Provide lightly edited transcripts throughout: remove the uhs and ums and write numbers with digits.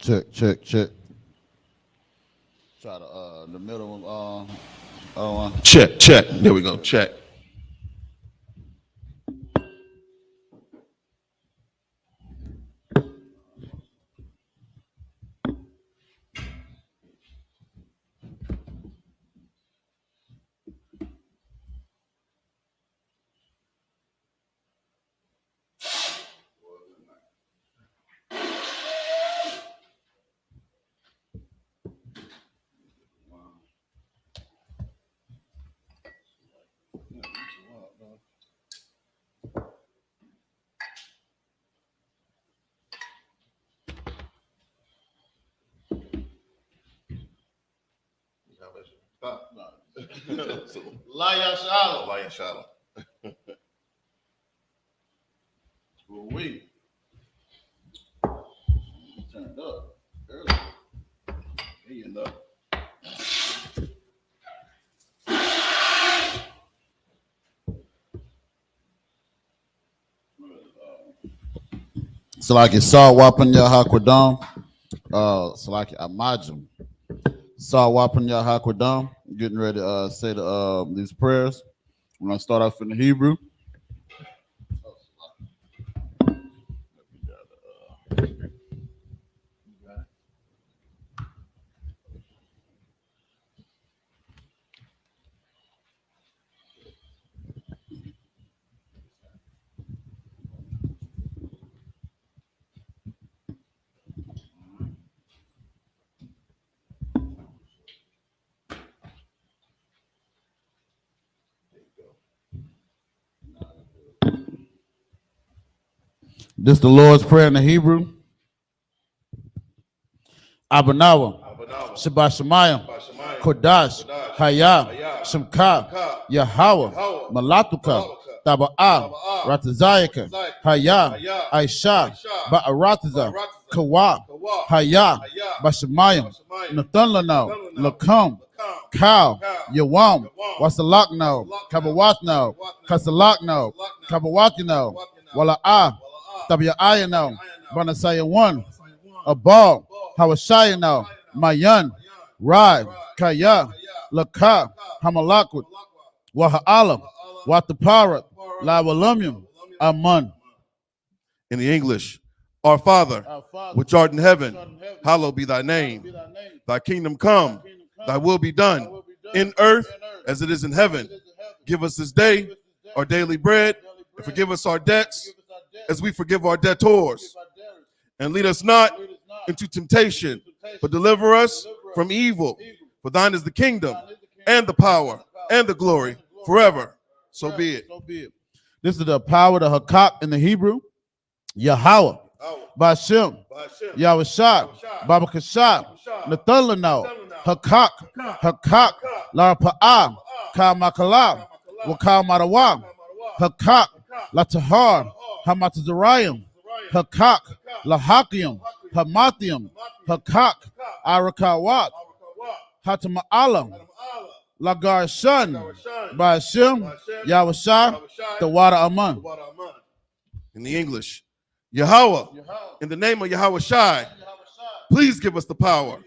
Check. Try the middle one. Check. There we go. Check. YAHANNA. We turned up early. He end up. So like it's saw whopping YAHANNA. So like imagine. Saw whopping YAHANNA. Getting ready to say these prayers. We're gonna start off in the Hebrew. This is the Lord's Prayer in the Hebrew. Abanawa, Shabbat Shemayim, Kodash, Hayah, Shemka, Yahweh, Malatuka, Taba'a, Ratazayaka, Hayah, Aisha, Ba'arataza, Kawa, Hayah, Bashamayim, Nathanlanao, Lakam, Cow, Yawam, Wasalakno, Kabawatno, Kasalakno, Kabawatino, Wala'ah, Tabia'ayano, Banasaya 1, Abal, Hawashayano, Mayan, Rai, Kaya, Laka, Hamalakut, Waha'alam, Wataparat, Lawalumyum, Aman. In the English, Our Father, which art in heaven, hallowed be thy name. Thy kingdom come, thy will be done, in earth as it is in heaven. Give us this day our daily bread, and forgive us our debts as we forgive our debtors. And lead us not into temptation, but deliver us from evil. For thine is the kingdom, and the power, and the glory, forever. So be it. This is the power of Hakak in the Hebrew. Yahweh, Bashem, Yahushua, Baba Kashab, Nathalano, Hakak, Larapa'ah, Kamakala, Wakal Marawa, Hakak, Latahar, Hamatazarayim, Hakak, Lahakium, Hamathium, Hakak, Arakawat, Hatama'alam, Lagar Shun, Bashem, Yahushua, the water Aman. In the English, Yahweh, in the name of Yahweh Shai, please give us the power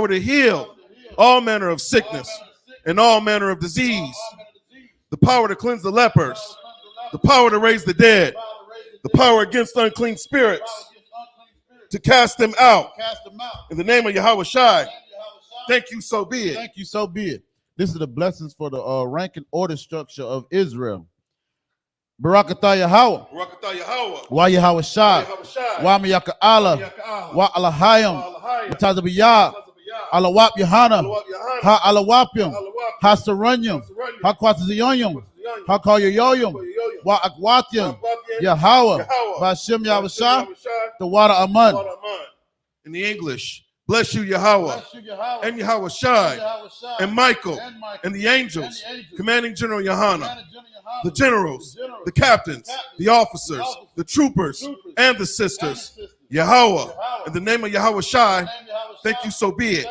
to heal all manner of sickness and all manner of disease, the power to cleanse the lepers, the power to raise the dead, the power against unclean spirits, to cast them out. In the name of Yahweh Shai, thank you, so be it. Thank you, so be it. This is the blessings for the rank and order structure of Israel. Barakatah Yahweh, Wa Yahweh Shai, Wa Miyaka Allah, Wa Alahayim, Matazabiyah, Alawap Yahanna, Ha Alawapim, Ha Saranyam, Ha Kwataziyonyam, Ha Kayoyoyam, Wa Akwatyam, Yahweh, Bashem Yahweh Shai, the water Aman. In the English, bless you, Yahweh, and Yahweh Shai, and Michael, and the angels, commanding General Yahanna, the generals, the captains, the officers, the troopers, and the sisters. Yahweh, in the name of Yahweh Shai, thank you, so be it.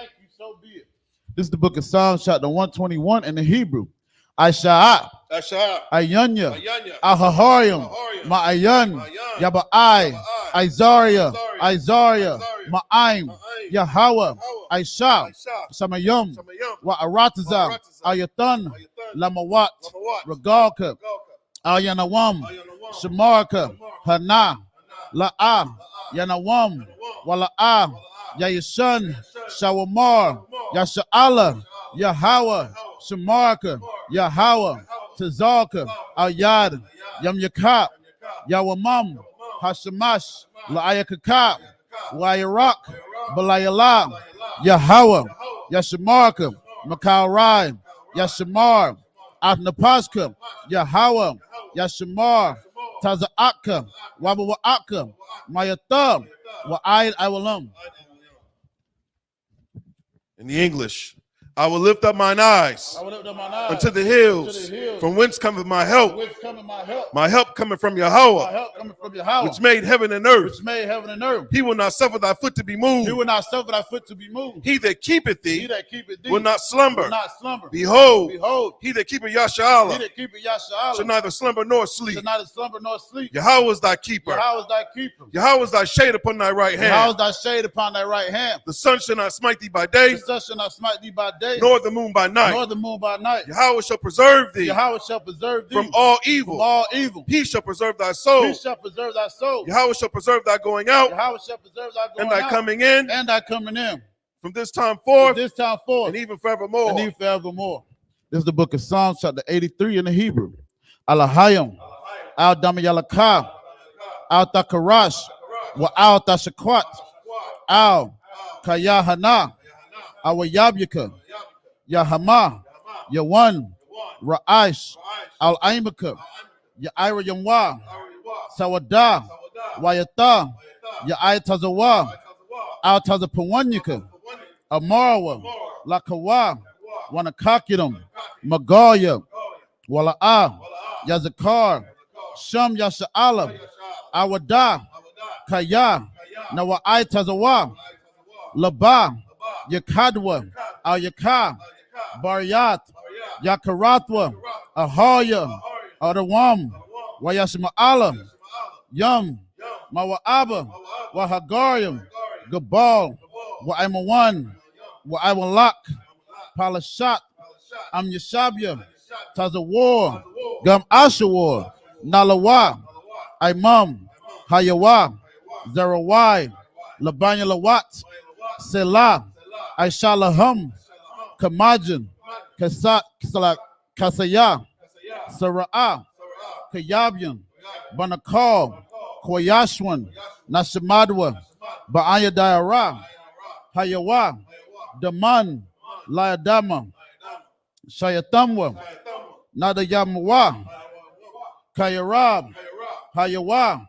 This is the book of Psalms, chapter 121 in the Hebrew. I.S.U.P.K, Ayanya, Ahaharium, Ma'ayan, Yaba'ai, Isaiah, Ma'aim, Yahweh, I.S.U.P.K, Shamayum, Wa'arataza, Ayatan, Lamawat, Regalka, Ayanawam, Shamarka, Hana, La'a, Yanawam, Wala'a, Yayashan, Shawamar, Yasha'ala, Yahweh, Shamarka, Yahweh, Tazalka, Ayad, Yamyakap, Yawamam, Hashamash, La'ayakakap, Wayarak, Balayala, Yahweh, Yashamarka, Makaurai, Yashamar, Atnapaska, Yahweh, Yashamar, Taza'aka, Wabawa'aka, Mayathab, Wa'ayad Iwalam. In the English, I will lift up mine eyes unto the hills, from whence cometh my help. My help cometh from Yahweh, which made heaven and earth. He will not suffer thy foot to be moved. He that keepeth thee will not slumber. Behold, he that keepeth Yashala shall neither slumber nor sleep. Yahweh is thy keeper. Yahweh is thy shade upon thy right hand. The sun shall not smite thee by day, nor the moon by night. Yahweh shall preserve thee from all evil. He shall preserve thy soul. Yahweh shall preserve thy going out and thy coming in from this time forth and even forevermore. This is the book of Psalms, chapter 83 in the Hebrew. Alahayim, Al Damayalaka, Al Takarash, Wa Al Tashakwat, Al Kayahana, Al Yabyaka, Yahama, Yawan, Ra'aish, Al Aimaka, Yaira Yamwa, Sawada, Wayata, Ya'ai Tazawa, Al Tazapawanyaka, Amarawa, Lakawa, Wanakakiram, Magaya, Wala'a, Yazakar, Sham Yasha'ala, Awada, Kaya, Nawa'ai Tazawa, Laba, Yakadwa, Al Yaka, Baryat, Yakaratwa, Ahaya, Adawam, Wayashma'ala, Yum, Mawa'aba, Wahagarium, Gabal, Wa'aimawan, Wa'aiwalak, Palashat, Amyashabya, Tazawar, Gam Ashawar, Nalawa, Imam, Hayawa, Zerawai, Labanya Lawat, Selah, Aishalaham, Kamajan, Kasaya, Sara'ah, Kayabyan, Banakal, Koyashwan, Nashamadwa, Ba'aya Diara, Hayawa, Daman, Layadama, Shayatamwa, Nadayamawa, Kayarab, Hayawa,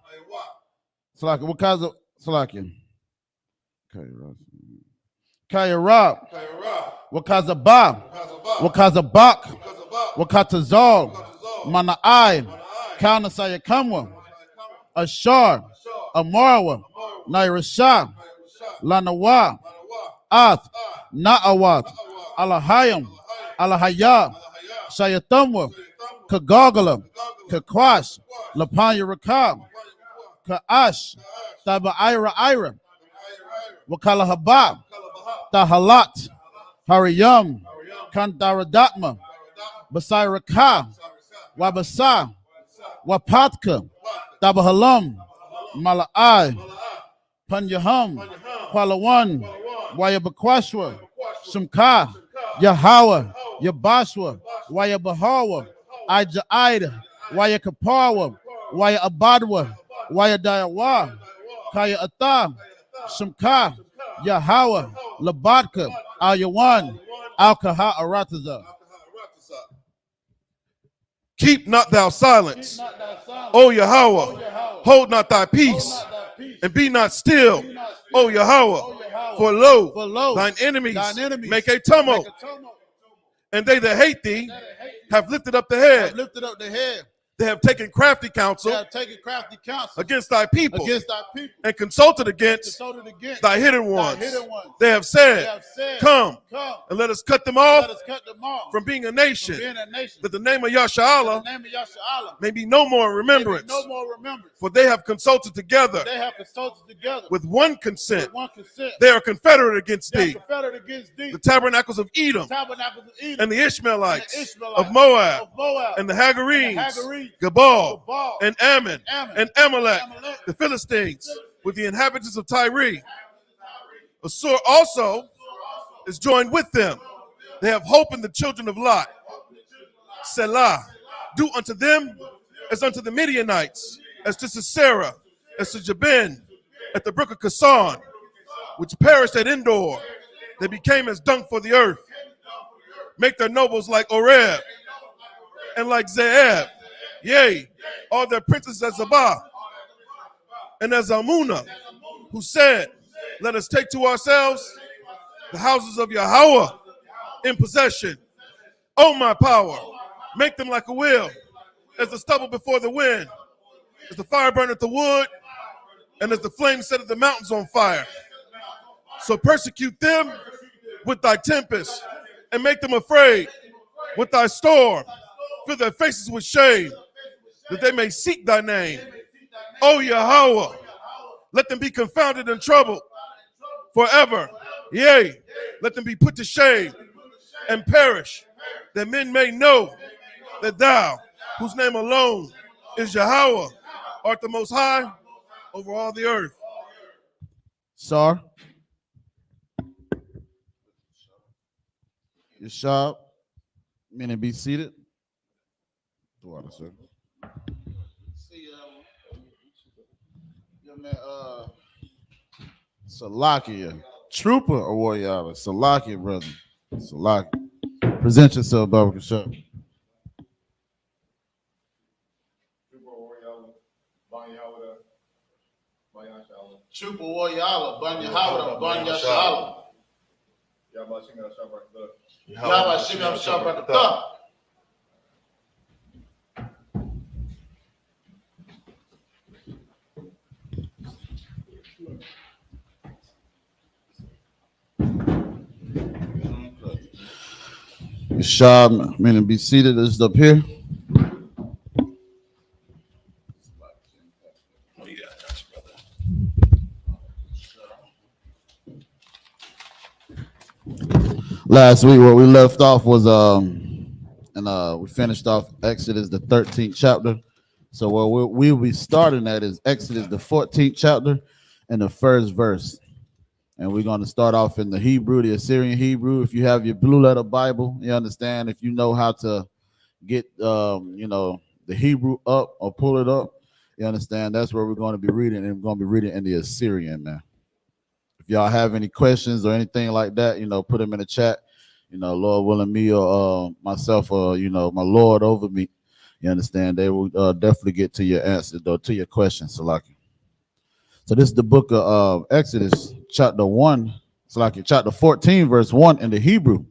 Salaki, Wakaza, Salaki, Kayarab, Wakazaba, Wakazabak, Wakatazal, Mana'ai, Kaunasayakamwa, Ashar, Amarwa, Nairashah, Lanawa, Ath, Na'awat, Alahayam, Alahaya, Shayatamwa, Kagagala, Kakwash, Lapanya Rakab, Ka'ash, Taba Ira, Wakalahabab, Tahalat, Hariyam, Kantaradatma, Basiraka, Wabasa, Wapatka, Tabahalam, Mala'ai, Panyaham, Kwalawan, Wayabakwashwa, Shumka, Yahweh, Yabashwa, Wayabahawa, Ijaida, Wayakapawa, Wayabadwa, Wayadayawa, Kaya Ata, Shumka, Yahweh, Labadka, Ayawan, Alkaha Arataza. Keep not thou silence, O Yahweh, hold not thy peace, and be not still, O Yahweh, for lo, thine enemies make a tumult, and they that hate thee have lifted up the head. They have taken crafty counsel against thy people and consulted against thy hidden ones. They have said, come and let us cut them off from being a nation, that the name of Yashala may be no more in remembrance. For they have consulted together with one consent. They are confederate against thee. The tabernacles of Edom and the Ishmaelites of Moab and the Hagarenes, Gebal and Ammon and Amalek, the Philistines, with the inhabitants of Tyre. Assur also is joined with them. They have hope in the children of Lot. Selah. Do unto them as unto the Midianites, as to Sisera, as to Jabin, at the brook of Kasan, which perished at Endor. They became as dung for the earth. Make their nobles like Oreb and like Zeeb. Yea, all their princes as Zabah and as Almunah, who said, let us take to ourselves the houses of Yahweh in possession. O my power, make them like a wheel, as the stubble before the wind, as the fire burneth the wood, and as the flame setteth the mountains on fire. So persecute them with thy tempest, and make them afraid with thy storm. Fill their faces with shame, that they may seek thy name. O Yahweh, let them be confounded and troubled forever. Yea, let them be put to shame and perish, that men may know that thou, whose name alone is Yahweh, art the most high over all the earth. Sir, you're sharp. Meaning be seated. Water, sir. See, your man, Salakia, trooper or warrior, Salakia, brother. Salakia. Present yourself, Baba Kashab. Trooper warrior, Banya Howard, Banya Shalom. Yahweh Shimon Shabbat. Shab, meaning be seated, is up here. Last week, what we left off was we finished off Exodus the 13th chapter. So what we'll be starting at is Exodus the 14th chapter and the first verse. And we're going to start off in the Hebrew, the Assyrian Hebrew. If you have your blue letter Bible, you understand. If you know how to get the Hebrew up or pull it up, you understand. That's where we're going to be reading, and we're going to be reading in the Assyrian, man. If y'all have any questions or anything like that, put them in the chat. Lord willing, me or myself or my Lord over me, you understand. They will definitely get to your answer, though, to your questions, Salaki. So this is the book of Exodus, chapter 1, Salaki, chapter 14, verse 1 in the Hebrew.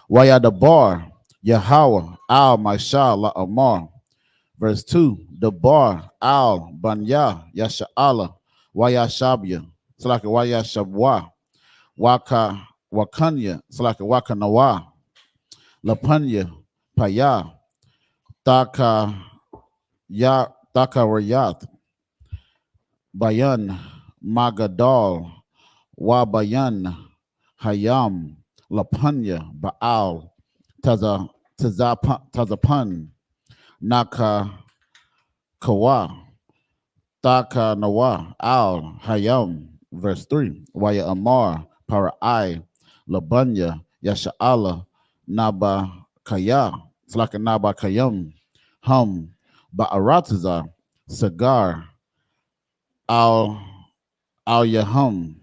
Wayadabar, Yahweh, al Mashal la Amar. Verse 2, the bar, al Banya, Yasha'ala, Wayashabya, Salaki Wayashabwa, Waka Wakanya, Salaki Wakanawa, Lapanya, Paya, Taka Rayat, Bayan, Magadal, Wabayan, Hayam, Lapanya, Baal, Tazapan, Naka Kawa, Taka Nawa, Al, Hayam, verse 3, Waya Amar, Parai, Labanya, Yasha'ala, Naba Kaya, it's like a Naba Kayam, Hum, Ba'arataza, Sagar, Al Yahum,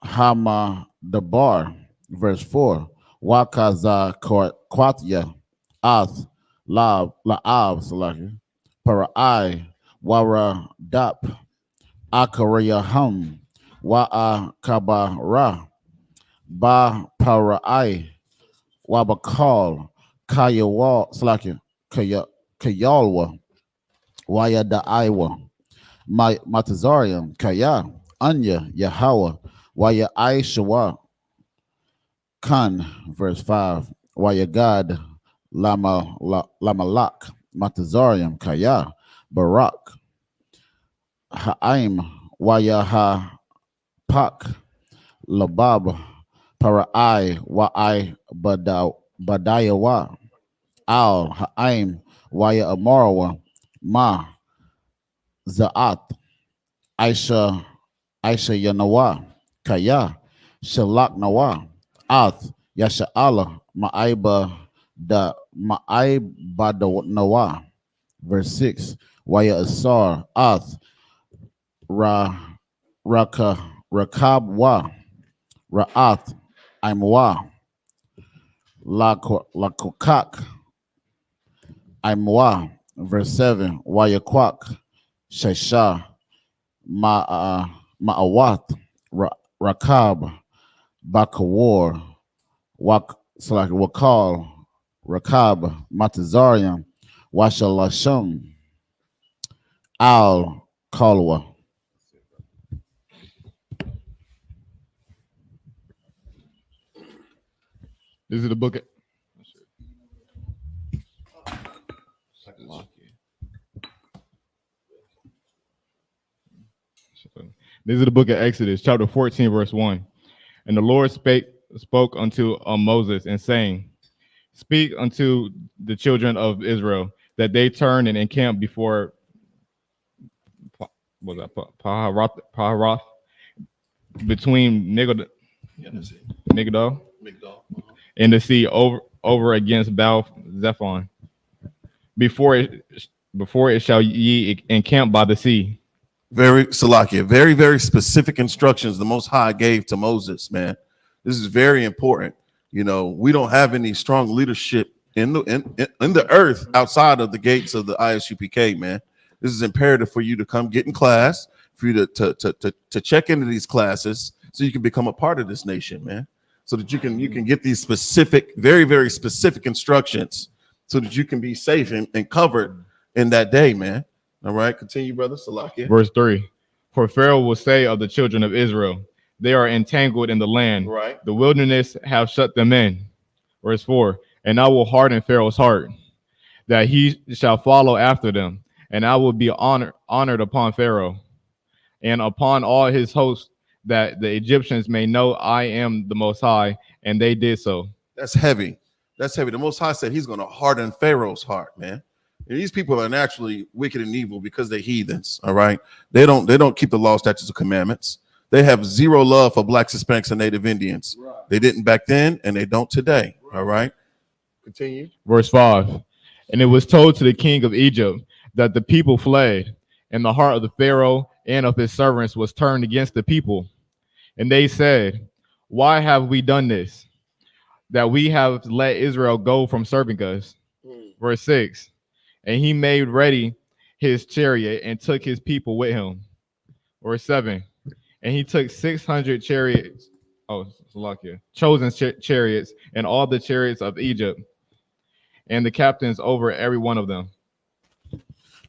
Hama Dabar, verse 4, Wakaza Kwatya, Ath, La'ab, Salaki, Parai, Wara Dap, Akarayahum, Wa'a Kabara, Ba Parai, Wabakal, Kayawa, Salaki, Kayalwa, Waya Daiwa, Matazarium, Kaya, Anya, Yahweh, Waya I.S.U.P.K, Kan, verse 5, Waya God, Lamalak, Matazarium, Kaya, Barak, Ha'im, Waya Ha-Pak, Labab, Parai, Wa'ai, Badayawa, Al, Ha'im, Waya Amarawa, Ma, Za'at, Aisha Yanawa, Kaya, Shalak Nawa, Ath, Yasha'ala, Ma'aiba Nawa, verse 6, Waya Asar, Ath, Rakabwa, Ra'ath, Imwa, Lakokak, Imwa, verse 7, Waya Kwak, Shesha, Ma'awath, Rakab, Bakawar, Wakal, Rakab, Matazarian, Washalasham, Al Kalwa. This is the book. This is the book of Exodus, chapter 14, verse 1. And the Lord spoke unto Moses and saying, Speak unto the children of Israel that they turn and encamp before Paharoth between Migdol and the sea over against Baal Zephon. Before it shall ye encamp by the sea. Very Salakia, very, very specific instructions the Most High gave to Moses, man. This is very important. You know, we don't have any strong leadership in the earth outside of the gates of the I.S.U.P.K, man. This is imperative for you to come get in class, for you to check into these classes so you can become a part of this nation, man. So that you can get these specific, very, very specific instructions so that you can be safe and covered in that day, man. All right, continue, brother. Salakia. Verse 3. For Pharaoh will say of the children of Israel, they are entangled in the land. Right. The wilderness have shut them in. Verse 4. And I will harden Pharaoh's heart, that he shall follow after them, and I will be honored upon Pharaoh and upon all his hosts, that the Egyptians may know I am the Most High, and they did so. That's heavy. That's heavy. The Most High said he's going to harden Pharaoh's heart, man. And these people are naturally wicked and evil because they're heathens. All right. They don't keep the law, statutes, and commandments. They have zero love for blacks, Hispanics, and Native Indians. Right. They didn't back then, and they don't today. Right. All right. Continue. Verse 5. And it was told to the king of Egypt that the people fled, and the heart of the Pharaoh and of his servants was turned against the people. And they said, Why have we done this, that we have let Israel go from serving us? Verse 6. And he made ready his chariot and took his people with him. Verse 7. And he took 600 chariots, chosen chariots, and all the chariots of Egypt, and the captains over every one of them.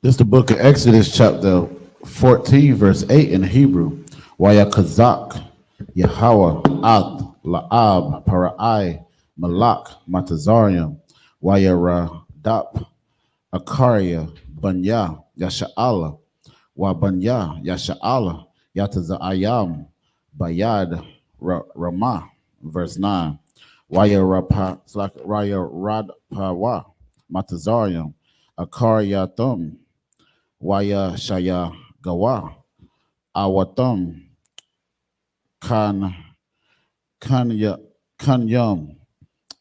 This is the book of Exodus, chapter 14, verse 8 in Hebrew. Waya Kazak, Yahweh, Ath, La'ab, Parai, Malak, Matazarium, Waya Radap, Akaria, Banya, Yasha'ala, Wa Banya, Yasha'ala, Yatazayam, Bayad, Ramah, verse 9. Waya Radpawa, Matazarium, Akaria Thum, Waya Shaya Gawa, Awathum, Kanyam,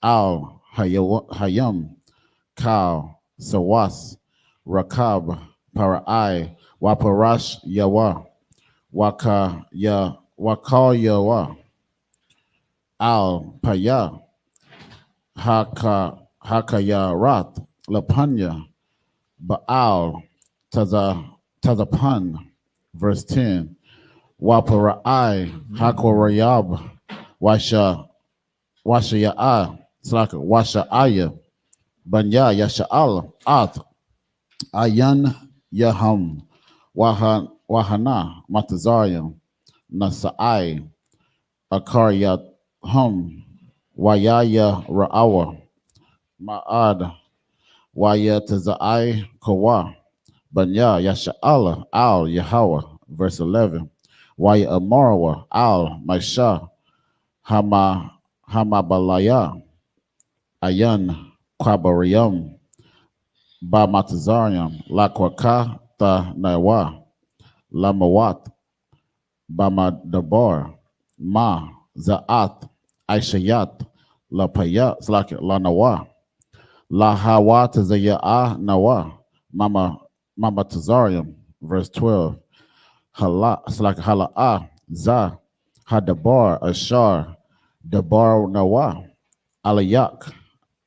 Al Hayam, Kal, Sawas, Rakab, Parai, Waparash Yawa, Wakal Yawa, Al Paya, Hakayarat, Lapanya, Baal, Tazapan, verse 10. Waparai, Hakorayab, Washaya, Slaka, Washaya, Banya, Yasha'al, Ath, Ayan Yaham Wahana Matazarium Nasai Akaryat Hum Wayaya Ra'awa Ma'ad Waya Tazai Kawa Banya Yasha'ala Al Yahweh, verse 11. Waya Amarawa Al Maisha Hamabalaya Ayan Kwabariyam Ba Matazarium La Kwaka Ta Nawa Lamawat Bama Dabar Ma Za'at Aishayat La Payat Slaki La Nawa La Hawa Tazaya'a Nawa Mama Tazarium, verse 12. Hala Slaki Hala'a Za Hadabar Ashar Dabar Nawa Alayak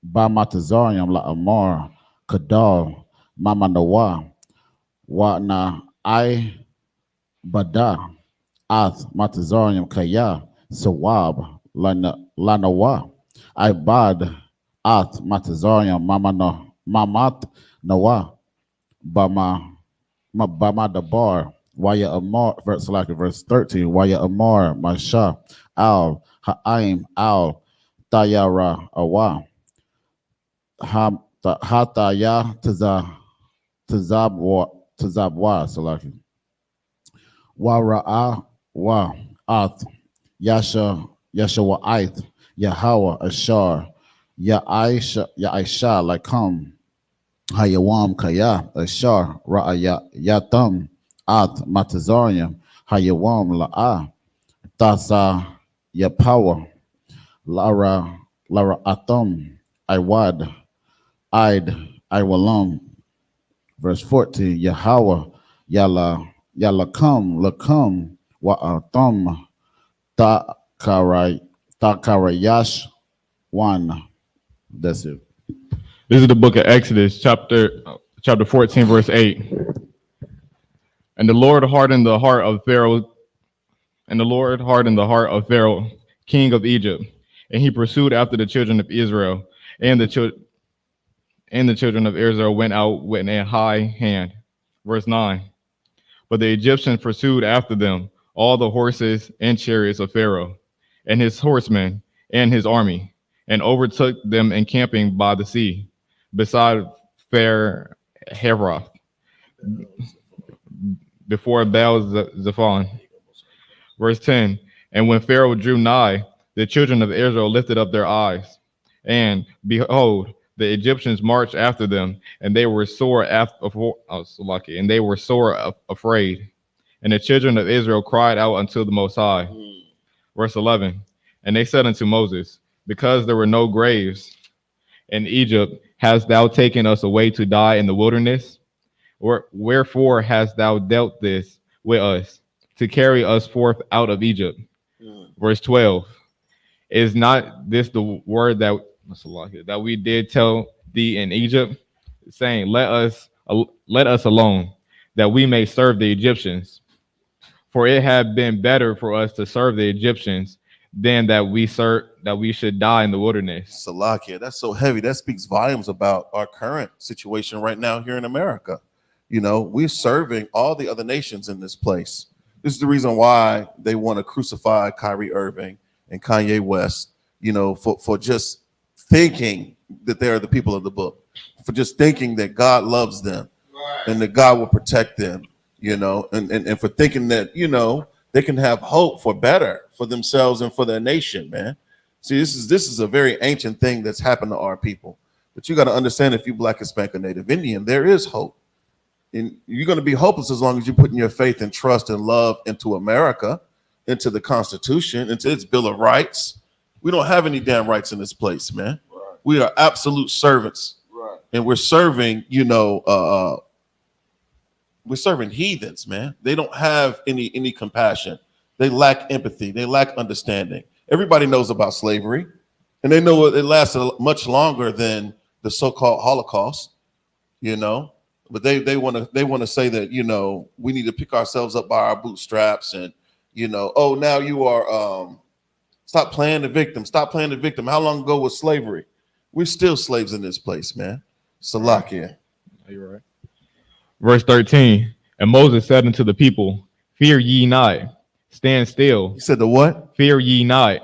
Bama Tazarium La Amar Kadal Mama Nawa Wa Na I Bada Ath Matazarium Kaya Sawab Lanawa Ibad Ath Matazarium Mamat Nawa Bama Dabar Waya Amar verse 13 Waya Amar Masha Al Ha'aim Al Tayara Awa Hataya Tazabwa Salaki Wara'a Wa Ath Yashua Ith Yahweh Ashar Ya'isha Lakum Hayawam Kaya Ashar Ra'aya Yatam Ath Matazarium Hayawam La'a Tasa Yapawa Lara Atam Iwad Iwalam, verse 14, Yahweh Lakum Wa Atam Takarayash 1. That's it. This is the book of Exodus, chapter 14, verse 8. And the Lord hardened the heart of Pharaoh, king of Egypt, and he pursued after the children of Israel, and the children of Israel went out with a high hand. Verse 9. But the Egyptians pursued after them all the horses and chariots of Pharaoh, and his horsemen and his army, and overtook them encamping by the sea, beside Fair Heroth, before Baal Zephon. Verse 10. And when Pharaoh drew nigh, the children of Israel lifted up their eyes, and behold, the Egyptians marched after them, and they were sore afraid. And the children of Israel cried out unto the Most High. Verse 11. And they said unto Moses, because there were no graves in Egypt, hast thou taken us away to die in the wilderness? Or wherefore hast thou dealt this with us, to carry us forth out of Egypt? Verse 12. Is not this the word that we did tell thee in Egypt, saying, let us alone, that we may serve the Egyptians? For it had been better for us to serve the Egyptians than that we should die in the wilderness. Salakia, that's so heavy. That speaks volumes about our current situation right now here in America. You know, we're serving all the other nations in this place. This is the reason why they want to crucify Kyrie Irving and Kanye West, you know, for just thinking that they are the people of the book, for just thinking that God loves them, right, and that God will protect them, you know, and for thinking that, you know, they can have hope for better for themselves and for their nation, man. See, this is a very ancient thing that's happened to our people. But you got to understand, if you Black, Hispanic, or Native Indian, there is hope. And you're going to be hopeless as long as you're putting your faith and trust and love into America, into the Constitution, into its Bill of Rights. We don't have any damn rights in this place, man. Right. We are absolute servants. Right. And we're serving, you know, we're serving heathens, man. They don't have any compassion. They lack empathy. They lack understanding. Everybody knows about slavery, and they know it lasted much longer than the so-called Holocaust, you know. But they want to say that, you know, we need to pick ourselves up by our bootstraps, and, you know, oh, now you are stop playing the victim. Stop playing the victim. How long ago was slavery? We're still slaves in this place, man. Salakia. You're right. Verse 13. And Moses said unto the people, fear ye not, stand still. He said the what? Fear ye not,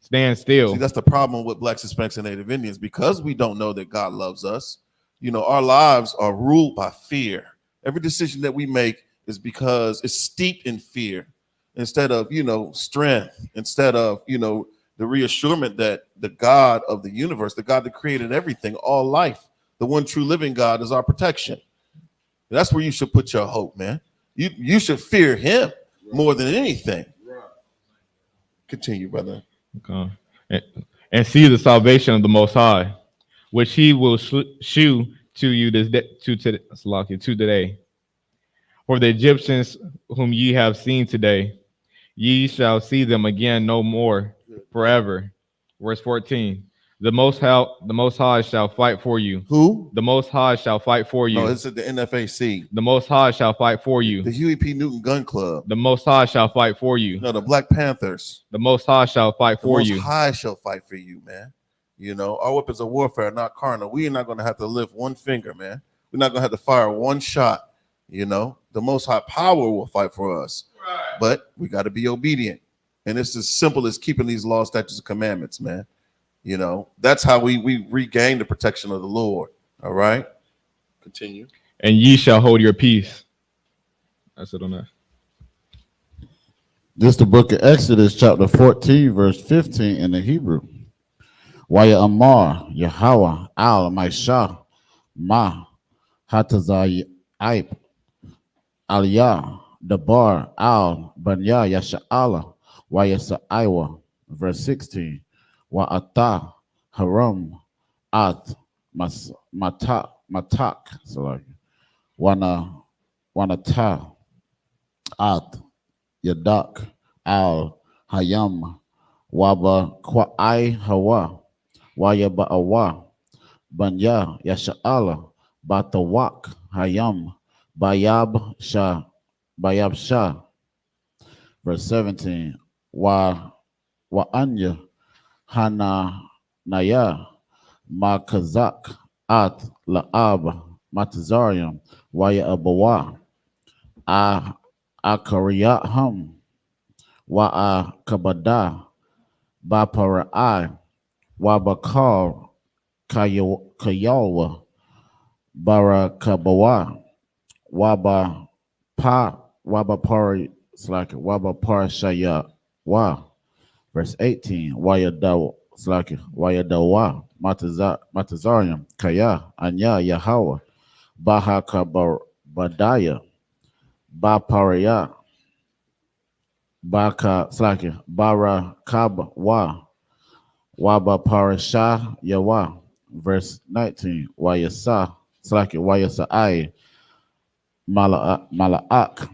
stand still. See, that's the problem with blacks, Hispanics, and Native Indians. Because we don't know that God loves us, you know, our lives are ruled by fear. Every decision that we make is because it's steeped in fear instead of, you know, strength, instead of, you know, the reassurance that the God of the universe, the God that created everything, all life, the one true living God is our protection. That's where you should put your hope, man. You should fear him more than anything. Continue, brother. Okay. And see the salvation of the Most High, which he will shew to you this day, to today. For the Egyptians whom ye have seen today, ye shall see them again no more forever. Verse 14. The Most High shall fight for you. Who? The Most High shall fight for you. No, it's at the NFAC. The Most High shall fight for you. The Huey P. Newton Gun Club. The Most High shall fight for you. No, the Black Panthers. The Most High shall fight for you. The Most High shall fight for you, man. You know, our weapons of warfare are not carnal. We are not going to have to lift one finger, man. We're not going to have to fire one shot. You know, the Most High power will fight for us. Right. But we got to be obedient. And it's as simple as keeping these laws, statutes, and commandments, man. You know, that's how we regain the protection of the Lord. All right. Continue. And ye shall hold your peace. That's it on that. This is the book of Exodus, chapter 14, verse 15 in the Hebrew. Waya Amar, Yahweh, Al, Maishah, Ma, Hatazai, Aip, Aliyah, Dabar, Al, Banya, Yasha'ala, Waya Sa'aiwa, verse 16. Wa'ata, Haram, At, Matak, so Wanata, At, Yadak, Al, Hayam, Waba, Kwa'ai, Hawa, Waya Ba'awa, Banya, Yasha'ala, Batawak, Hayam, Bayab Shah, verse 17, Wa'anya, Hananaya, Makazak, At, La'ab, Matazarium, Waya Abawa, Akariyaham, Wa'a Kabada, Bapara'ai, Wabakar, Kayawa, Barakabawa, Wabapari, Wabapar Shaya, verse 18, Wayadawa, Matazarium, Kaya, Anya, Yahweh, Bahakabadaya, Baparaya, Baka Barakab Waba Parasha Yawa, verse 19, Wayasa Ai Mala'ak,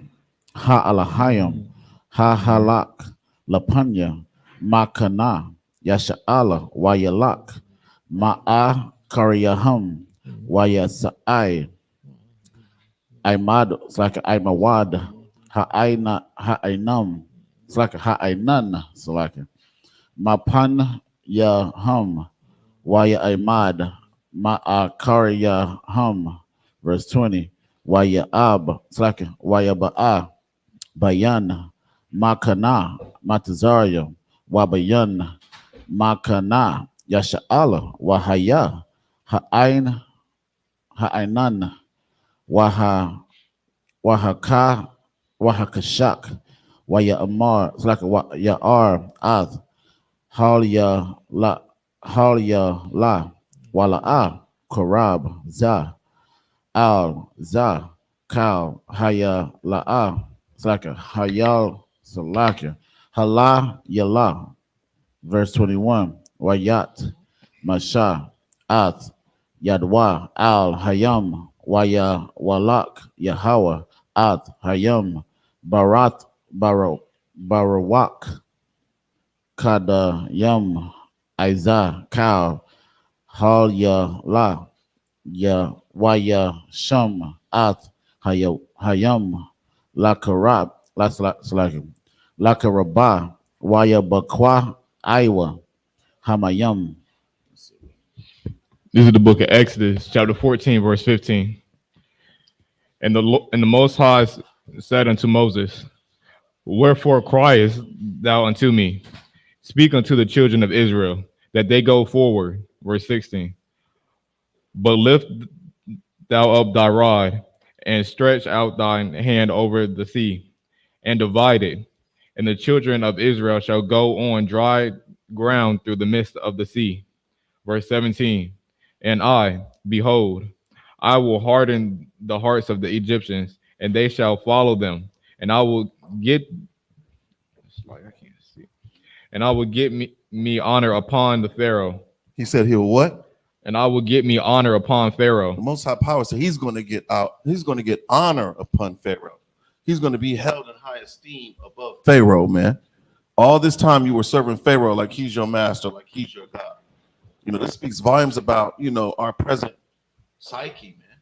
Ha'alahayim, Halak, Lapanya, Makana, Yasha'ala, Wayalak, Ma'a Kariyaham, Wayasa'ai, Aimad, Aimawad, Ha'ainam, Ha'ainan, Mapan Yaham, Waya Aimad, Ma'akariya Hum, verse 20, Waya Ab, Waya Ba'a, Bayan, Makana, Matazaria, Wabayan, Makana, Yasha'ala, Wahaya, Ha'ainan, Wahakashak, Waya Amar, Ya'ar, Ath, Halya La, Wala'a, Korab, Za, Al, Za, Kal, Haya La'a, Hayal, Hala, Yala, verse 21, Wayat, Masha, Ath, Yadwa, Al, Hayam, Waya, Walak, Yahweh, Ath, Hayam, Barawak, Kada, Yam, Aiza, Kal, Hal, La, Ya, Waya, Sham, Ath, Hayam, Lakarab, Lakarabah, Waya Bakwa, Iwa, Hamayam. This is the book of Exodus, chapter 14, verse 15. And the Most High said unto Moses, wherefore criest thou unto me? Speak unto the children of Israel, that they go forward. Verse 16. But lift thou up thy rod, and stretch out thine hand over the sea, and divide it. And the children of Israel shall go on dry ground through the midst of the sea. Verse 17. And I, behold, I will harden the hearts of the Egyptians, and they shall follow them. And I will get, it's like I can't see. And I will get me honor upon the Pharaoh. He said he'll what? And I will get me honor upon Pharaoh. The Most High Power said he's going to get out. He's going to get honor upon Pharaoh. He's going to be held in high esteem above Pharaoh, man. All this time you were serving Pharaoh like he's your master, like he's your God. You know, this speaks volumes about, you know, our present psyche, man.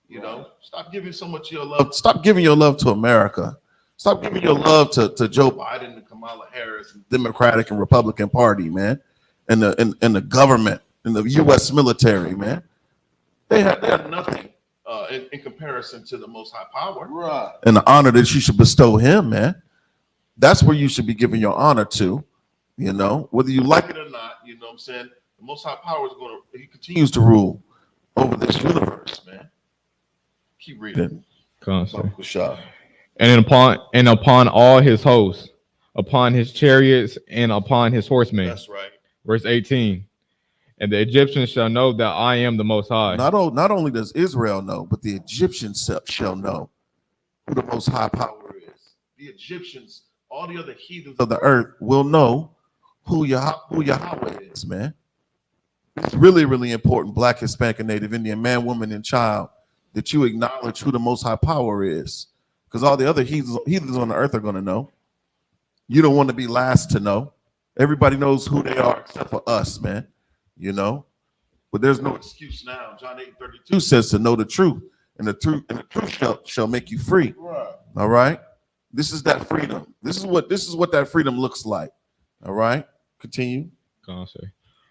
You know, stop giving so much of your love. Stop giving your love to America. Stop giving your love to Joe Biden and Kamala Harris and Democratic and Republican Party, man. And the government and the U.S. military, man. They have nothing in comparison to the Most High Power. Right. And the honor that you should bestow him, man. That's where you should be giving your honor to, you know, whether you like it or not, you know what I'm saying? The Most High Power is going to, he continues to rule over this universe, man. Keep reading. And upon all his hosts, upon his chariots, and upon his horsemen. That's right. Verse 18. And the Egyptians shall know that I am the Most High. Not only does Israel know, but the Egyptians shall know who the Most High Power is. The Egyptians, all the other heathens of the earth will know who Yahweh is, man. It's really, really important, Black, Hispanic, and Native Indian, man, woman, and child, that you acknowledge who the Most High Power is. Because all the other heathens on the earth are going to know. You don't want to be last to know. Everybody knows who they are except for us, man. You know, but there's no excuse now. John 8:32 says to know the truth, and the truth shall make you free. Right. All right. This is that freedom. This is what that freedom looks like. All right. Continue.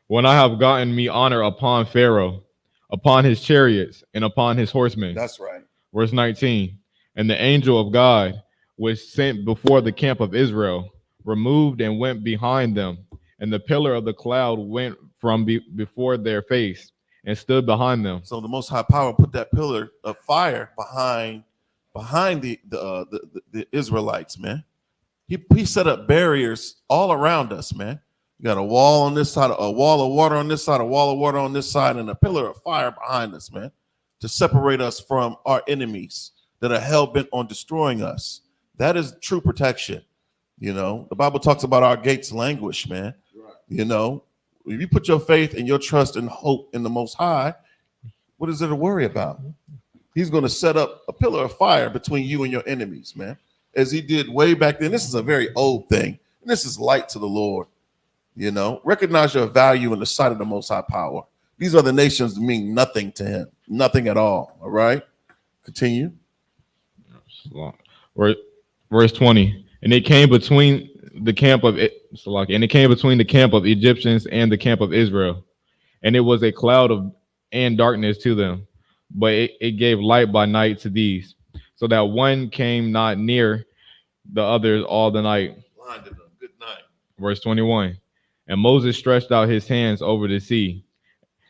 When I have gotten me honor upon Pharaoh, upon his chariots, and upon his horsemen. That's right. Verse 19. And the angel of God was sent before the camp of Israel, removed and went behind them, and the pillar of the cloud went from before their face and stood behind them. So the Most High Power put that pillar of fire behind the Israelites, man. He set up barriers all around us, man. You got a wall on this side, a wall of water on this side, a wall of water on this side, and a pillar of fire behind us, man, to separate us from our enemies that are hell-bent on destroying us. That is true protection. You know, the Bible talks about our gates languish, man. Right. You know, if you put your faith and your trust and hope in the Most High, what is there to worry about? He's going to set up a pillar of fire between you and your enemies, man, as he did way back then. This is a very old thing, and this is light to the Lord. You know, recognize your value in the sight of the Most High Power. These other nations mean nothing to him, nothing at all. All right, continue. Verse 20. And it came between the camp of Egyptians and the camp of Israel, and it was a cloud and darkness to them, but it gave light by night to these, so that one came not near the others all the night. Good night. Verse 21. And Moses stretched out his hands over the sea,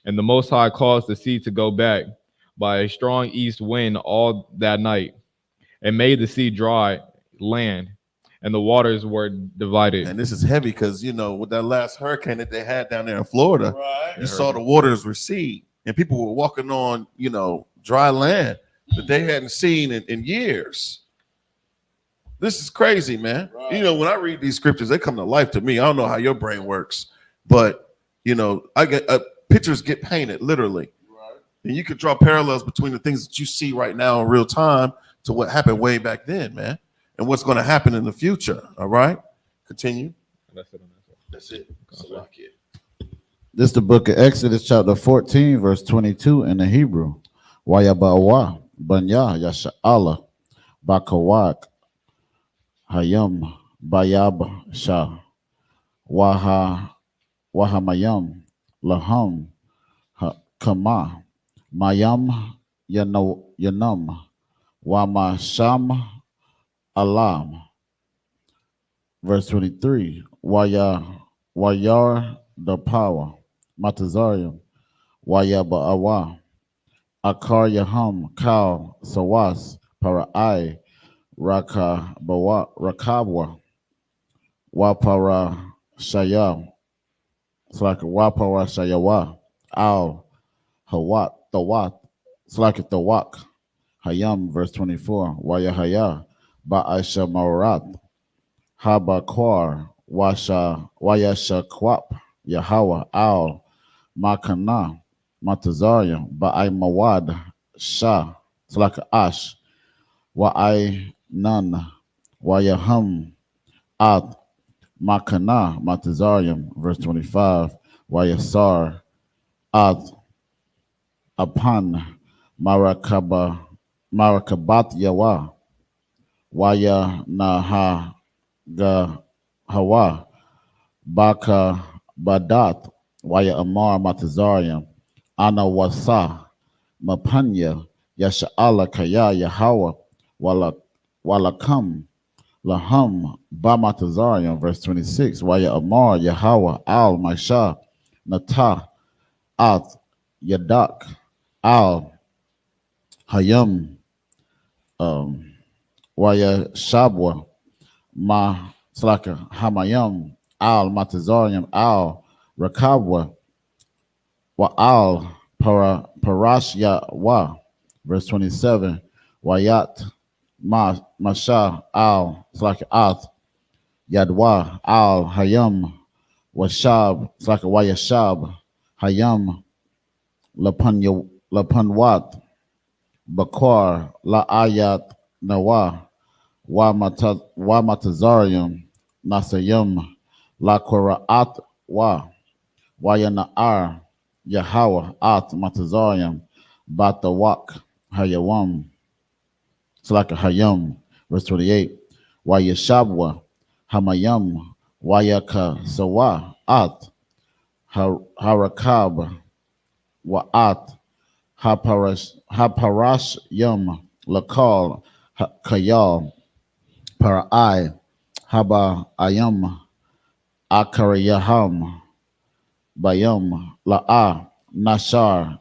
and the Most High caused the sea to go back by a strong east wind all that night, and made the sea dry land, and the waters were divided. And this is heavy because, you know, with that last hurricane that they had down there in Florida, right, you saw the waters recede, and people were walking on, you know, dry land that they hadn't seen in years. This is crazy, man. Right. You know, when I read these scriptures, they come to life to me. I don't know how your brain works, but, you know, I get pictures get painted literally. Right. And you could draw parallels between the things that you see right now in real time to what happened way back then, man, and what's going to happen in the future. All right, continue. That's it. This is the book of Exodus, chapter 14, verse 22 in the Hebrew. Wayabawa, Banya, Yasha'Allah, Bakawak, Hayam, Bayab, Shah, Wahamayam, Laham, Kama, Mayam, Yanam, Wamasham Alam. Verse 23. Wayar the power. Matazarium. Wayaba'awa. Akar Yaham Kal Sawas Para'ai Rakabwa Wapara Shayam. It's like a Wapara Shayawa Al Hawat Tawat. It's like a Tawak Hayam, verse 24. Wayahaya Ba'asha Marat Habakwar Wayasha Kwap Yahweh Al Makana Matazarium Ba'ai Mawad Shah. It's like a Ash Wa'ai Nun Wayahum Ad Makana Matazarium, verse 25. Wayasar Ad Upon Marakabat Yawa Waya Naha Hawa Baka Badat Waya Amar Matazarium Ana Wasa Mapanya Yasha'ala Kaya Yahawa Walakam Laham Bamatazarium, verse 26. Waya Amar Yahweh Al Masha Natah At Yadak Al Hayam Waya Shabwa Ma Slaka Hamayam Al Matazarium Al Rakabwa Wa Al Parashya Wa, verse 27. Wayat Masha Al Slaka At Yadwa Al Hayam Washab Slaka Wayashab Hayam Lapanwat Bakar La Ayat Nawa Wamatazarium Nasayum La Koraat Wa Wayana'ar Yahweh At Matazarium Batawak Hayawam. It's like a Hayam, verse 28. Wayashabwa Hamayam Wayaka Sawa At Harakab Wa'at Haparash Yum Lakal Kayal Para'ai Haba Ayam Akarayaham Bayam La'a Nashar.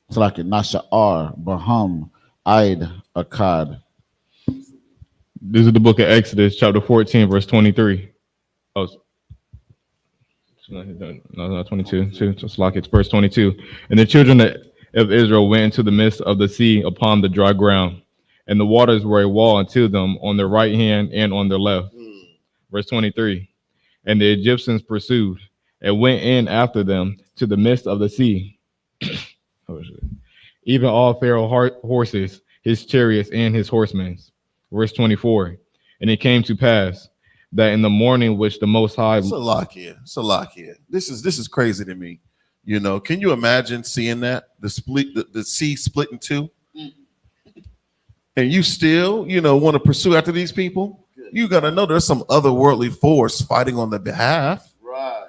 It's like a Nashar Baham Eid Akkad. This is the book of Exodus, chapter 14, verse 23. Oh, no, not 22. Just like it's verse 22. And the children of Israel went into the midst of the sea upon the dry ground, and the waters were a wall unto them on their right hand and on their left. Verse 23. And the Egyptians pursued and went in after them to the midst of the sea. Even all Pharaoh horses, his chariots, and his horsemen. Verse 24. And it came to pass that in the morning which the Most High... Salakia. This is crazy to me. You know, can you imagine seeing that? The sea split in two? And you still, want to pursue after these people? You got to know there's some otherworldly force fighting on their behalf. Right.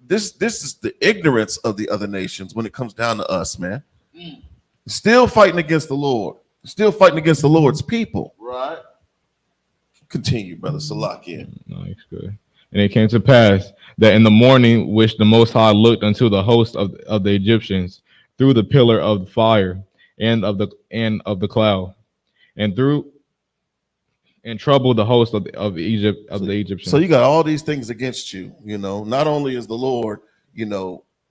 This is the ignorance of the other nations when it comes down to us, man. Still fighting against the Lord. Still fighting against the Lord's people. Right. Continue, brother Salakia. No, it's good. And it came to pass that in the morning which the Most High looked unto the host of the Egyptians through the pillar of the fire and of the cloud, and troubled the host of Egypt of the Egyptians. So you got all these things against you. Not only is the Lord,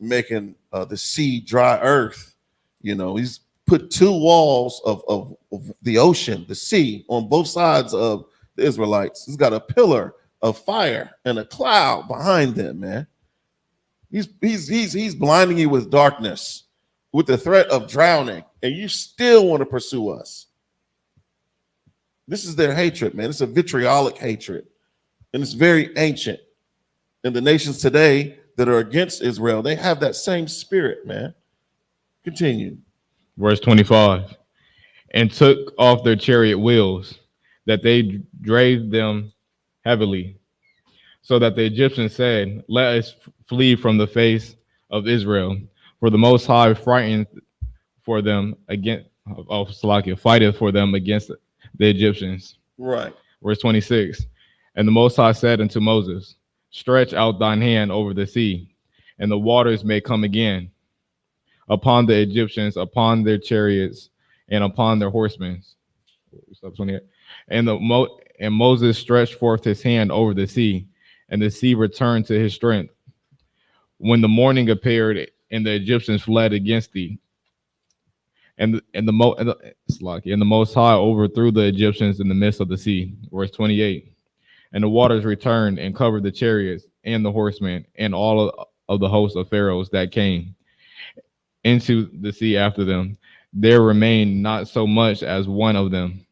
making the sea dry earth. He's put two walls of the ocean, the sea, on both sides of the Israelites. He's got a pillar of fire and a cloud behind them, man. He's blinding you with darkness, with the threat of drowning, and you still want to pursue us. This is their hatred, man. It's a vitriolic hatred, and it's very ancient. And the nations today that are against Israel, they have that same spirit, man. Continue. Verse 25. And took off their chariot wheels, that they drave them heavily, so that the Egyptians said, let us flee from the face of Israel, for the Most High frightened for them against of Salakia fighteth for them against the Egyptians. Right. Verse 26. And the Most High said unto Moses, stretch out thine hand over the sea, and the waters may come again upon the Egyptians, upon their chariots, and upon their horsemen. And Moses stretched forth his hand over the sea, and the sea returned to his strength. When the morning appeared, and the Egyptians fled against thee, and the Most High overthrew the Egyptians in the midst of the sea. Verse 28. And the waters returned and covered the chariots and the horsemen and all of the host of Pharaohs that came into the sea after them. There remained not so much as one of them.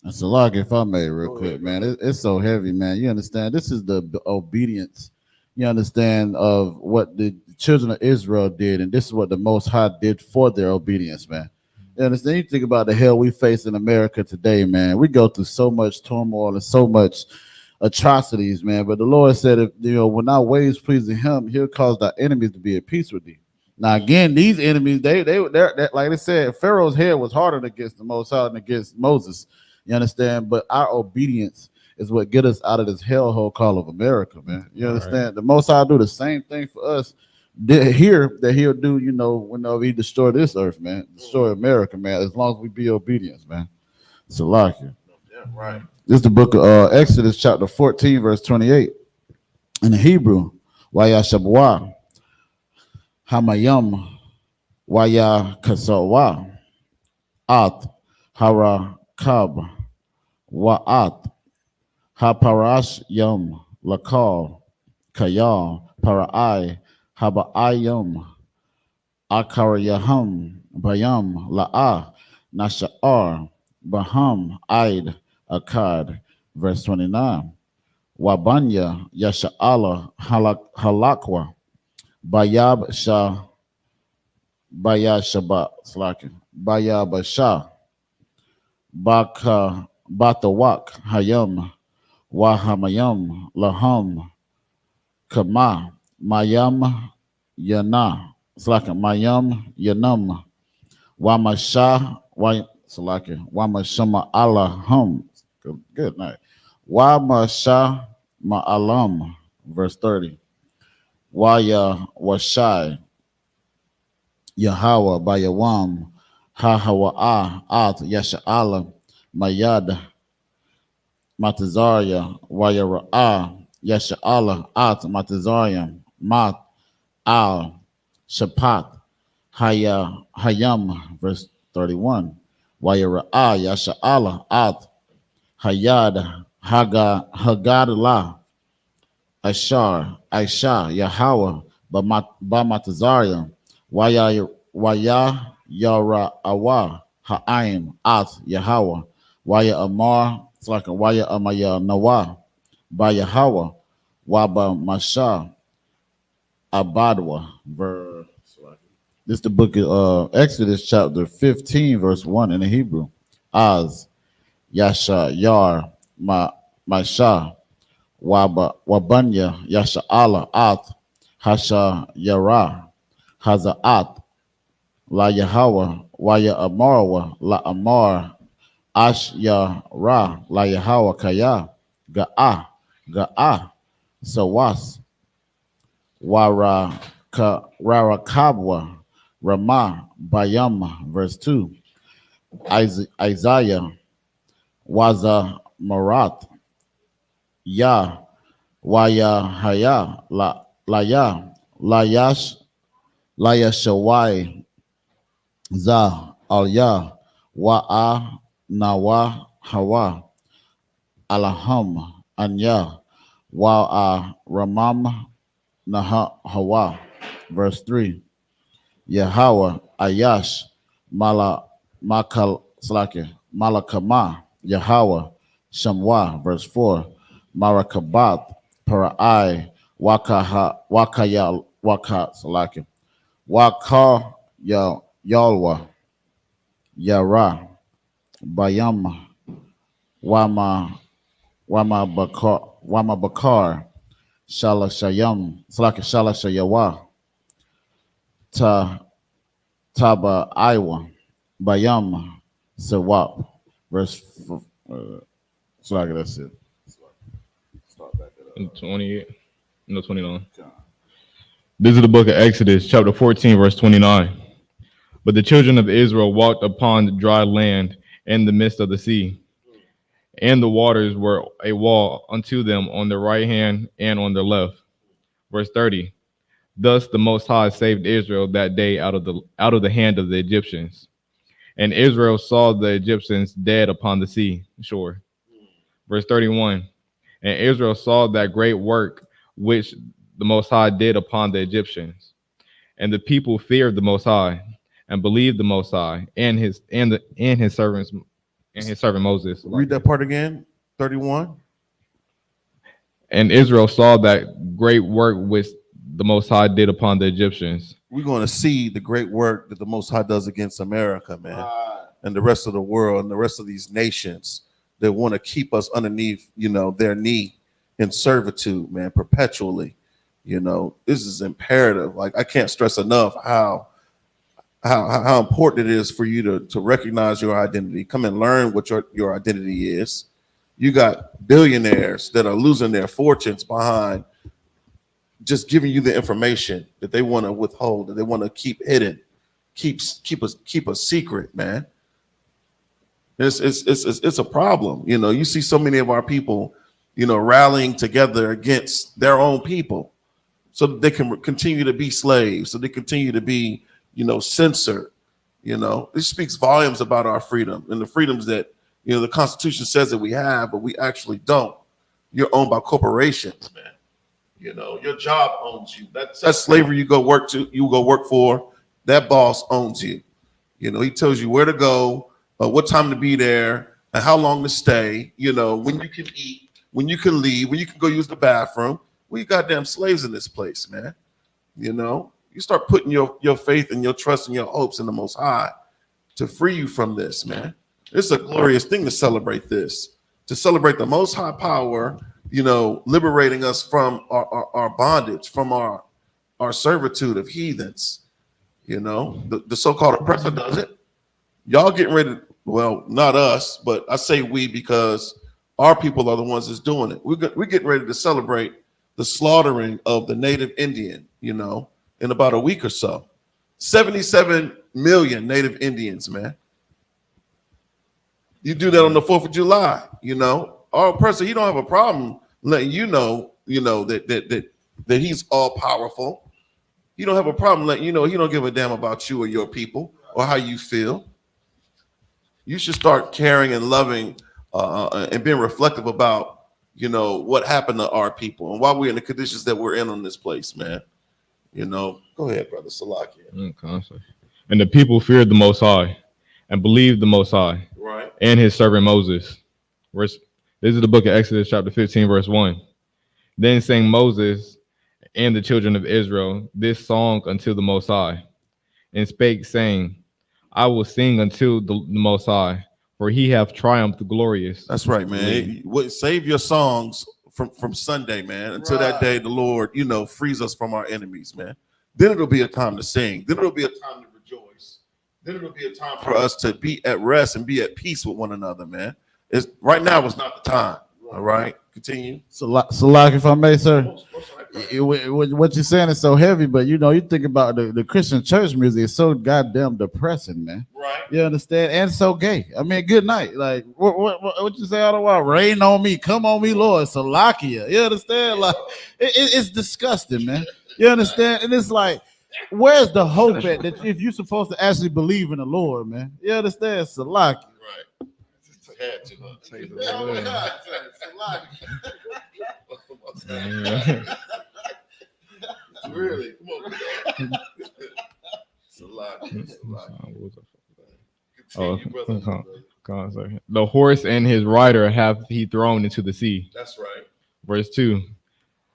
That's a lot, if I may, real quick, man. It's so heavy, man. You understand? This is the obedience, you understand, of what the children of Israel did, and this is what the Most High did for their obedience, man. You understand? You think about the hell we face in America today, man. We go through so much turmoil and so much atrocities, man. But the Lord said, if when our ways pleasing Him, He'll cause thy enemies to be at peace with thee. Now, again, these enemies, they're like they said, Pharaoh's head was harder against the Most High than against Moses. You understand? But our obedience is what get us out of this hellhole called of America, man. You understand? Right. The Most High do the same thing for us here that He'll do, whenever He destroy this earth, man. Destroy America, man, as long as we be obedient, man. It's a lot here. Yeah, right. This is the book of Exodus, chapter 14, verse 28. In the Hebrew, YAHANNA, Hamayam, Kasawa, At, Harakab, Wa'at, Haparash Yam, Lakal, Kayal, Parai, Haba'ayam, Akarayaham, Bayam, La'ah, Nasha'ar, Baham, Aid, Akkad. Verse 29. Wabanya, Yasha'ala, Halakwa, Bayab Shah, Bayab Shabbat, Slakin, Bayab Shah, Baka, Batawak, Hayam, Wahamayam, Laham, Kama, Mayam, Yana, Slakin, Mayam, Yanam, Wamasha, Slakin, Wamashama Allahum. Good night. Wamasha Ma'alam, verse 30. Waya Washai, Yahweh Bayawam, Hahawa'ah, At Yasha'ala, Mayad, Matazaria, Waya Ra'ah, Yasha'ala, At Matazaria, Mat, Al, Shapat, Hayam, verse 31. Waya Ra'ah, Yasha'ala, At Hayad, Hagadlah, Ashar, Aisha, Yahweh, Bamatazariah, Waya Yara Awa, Ha'aim, At, Yahweh, Waya Amar, it's like a Waya Amaya Nawa, by Yahweh, Waba Masha, Abadwa, verse. This is the book of Exodus, chapter 15, verse 1 in the Hebrew. Az, Yasha, Yar, Masha, Wabanya, Yasha'ala, At, Hasha, Yara, Haza'at, La Yahweh, Waya Amarwa, La Amar, Ash Yara, La Yahweh, Kaya, Ga'ah, Sawas, Rarakabwa, Ramah, Bayam, verse 2. Isaiah, Waza Marat, Ya, Waya Haya, Laya, Layash, Layashawai, Za, Alya, Wa'a, Nawa, Hawa, Alaham, Anya, Wa'a, Ramam, Naha, Hawa, verse 3. Yahweh, Ayash, Malakama, Yahweh, Shamwa, verse 4. Marakabat, Parai, Wakaya, Waka, Yalwa, Yara, Bayam, Wama Bakar, Shalashayam, Shalashayawa, Taba Iwa, Bayam Sawap. Verse so like that's it. Start back at 28, no 29. This is the book of Exodus, chapter 14, verse 29. But the children of Israel walked upon the dry land in the midst of the sea, and the waters were a wall unto them on their right hand and on their left. Verse 30. Thus the Most High saved Israel that day out of the hand of the Egyptians. And Israel saw the Egyptians dead upon the sea shore. Verse 31. And Israel saw that great work which the Most High did upon the Egyptians. And the people feared the Most High and believed the Most High and his servant Moses. Read that part again. 31. And Israel saw that great work which the Most High did upon the Egyptians. We're going to see the great work that the Most High does against America, man, and the rest of the world and the rest of these nations that want to keep us underneath, their knee in servitude, man, perpetually. This is imperative. Like, I can't stress enough how important it is for you to recognize your identity. Come and learn what your identity is. You got billionaires that are losing their fortunes behind just giving you the information that they want to withhold, that they want to keep hidden, keep a secret, man. It's a problem. You see so many of our people, rallying together against their own people so that they can continue to be slaves, so they continue to be, censored. This speaks volumes about our freedom and the freedoms that, the Constitution says that we have, but we actually don't. You're owned by corporations, man. Your job owns you. That's slavery. You go work for. That boss owns you. He tells you where to go, what time to be there, and how long to stay. When you can eat, when you can leave, when you can go use the bathroom. We goddamn slaves in this place, man. You start putting your faith and your trust and your hopes in the Most High to free you from this, man. It's a glorious thing to celebrate this, to celebrate the Most High power, liberating us from our bondage, from our servitude of heathens. The so-called oppressor does it. Y'all getting ready, well, not us, but I say we because our people are the ones that's doing it. We're getting ready to celebrate the slaughtering of the native Indian, in about a week or so. 77 million native Indians, man. You do that on the 4th of July, Our oppressor, he don't have a problem letting that he's all powerful. He don't have a problem letting he don't give a damn about you or your people or how you feel. You should start caring and loving and being reflective about, what happened to our people and why we're in the conditions that we're in on this place, man. Go ahead, brother Salakia. Okay. And the people feared the Most High and believed the Most High, right, and his servant Moses. This is the book of Exodus, chapter 15, verse 1. Then sang Moses and the children of Israel this song unto the Most High, and spake, saying, I will sing unto the Most High, for he hath triumphed glorious. That's right, man. Save your songs from Sunday, man, until that day the Lord, frees us from our enemies, man. Then it'll be a time to sing. Then it'll be a time to rejoice. Then it'll be a time for us to be at rest and be at peace with one another, man. Right now is not the time. All right, continue. So like, if I may, sir, what you're saying is so heavy, but you think about the Christian church music is so goddamn depressing, man. Right. You understand? And so gay. I mean, good night. Like, what you say all the while? Rain on me, come on me, Lord. Salakia. You understand? Like, it's disgusting, man. You understand? And it's like, where's the hope at that if you're supposed to actually believe in the Lord, man? You understand? Salakia. Right. Had to, really? Come on. It's a lot. The horse and his rider have he thrown into the sea. That's right. Verse 2.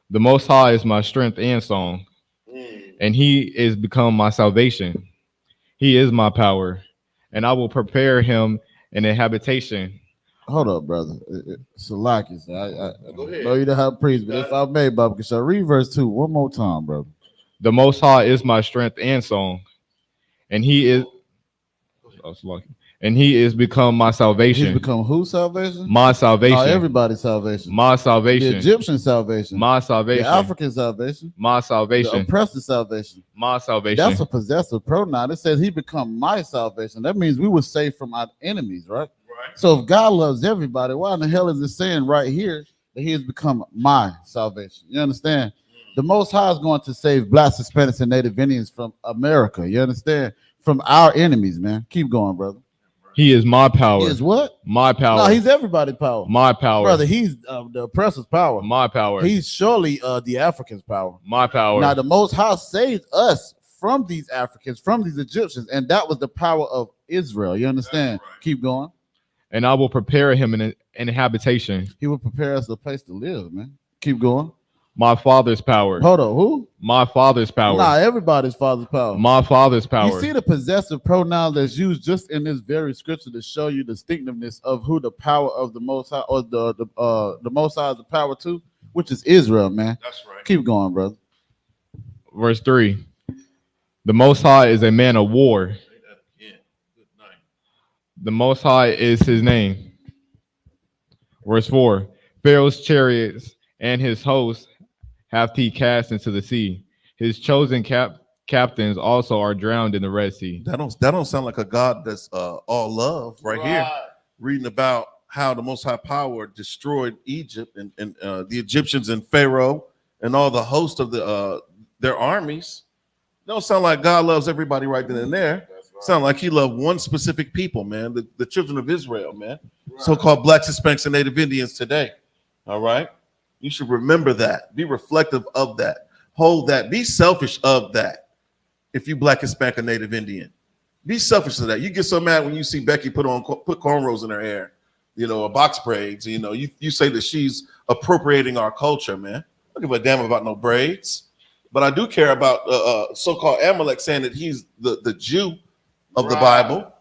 The Most High is my strength and song, and he is become my salvation. He is my power, and I will prepare him in a habitation. Hold up, brother. Salaki, go ahead. No, you don't have praise, but if I may, Bob, can I read verse 2 one more time, brother? The Most High is my strength and song, and he is. And he is become my salvation. He's become whose salvation? My salvation. No, everybody's salvation. My salvation. The Egyptian salvation. My salvation. The African salvation. My salvation. The oppressor's salvation. My salvation. That's a possessive pronoun. It says he become my salvation. That means we were saved from our enemies, right? So if God loves everybody, why in the hell is it saying right here that he has become my salvation? You understand? The Most High is going to save Blacks, Hispanics, and Native Indians from America. You understand? From our enemies, man. Keep going, brother. He is my power. He is what? My power. No, he's everybody's power. My power. Brother, he's the oppressor's power. My power. He's surely the African's power. My power. Now, the Most High saved us from these Africans, from these Egyptians, and that was the power of Israel. You understand? Right. Keep going. And I will prepare him in habitation. He will prepare us a place to live, man. Keep going. My father's power. Hold on, who? My father's power. Nah, everybody's father's power. My father's power. You see the possessive pronoun that's used just in this very scripture to show you the distinctiveness of who the power of the Most High, or the Most High is the power to, which is Israel, man. That's right. Keep going, brother. Verse 3. The Most High is a man of war. Say that again. Good night. The Most High is his name. Verse 4. Pharaoh's chariots and his hosts hath he cast into the sea. His chosen captains also are drowned in the Red Sea. That don't sound like a God that's all love right here. Reading about how the Most High power destroyed Egypt and the Egyptians and Pharaoh and all the host of their armies. Don't sound like God loves everybody right then and there. Right. Sound like he loved one specific people, man, the children of Israel, man. Right. So-called Blacks, Hispanics, and Native Indians today. All right. You should remember that. Be reflective of that. Hold that. Be selfish of that. If you Black, Hispanic, or Native Indian, be selfish of that. You get so mad when you see Becky put cornrows in her hair, or box braids. You say that she's appropriating our culture, man. I don't give a damn about no braids. But I do care about so-called Amalek saying that he's the Jew of the Bible.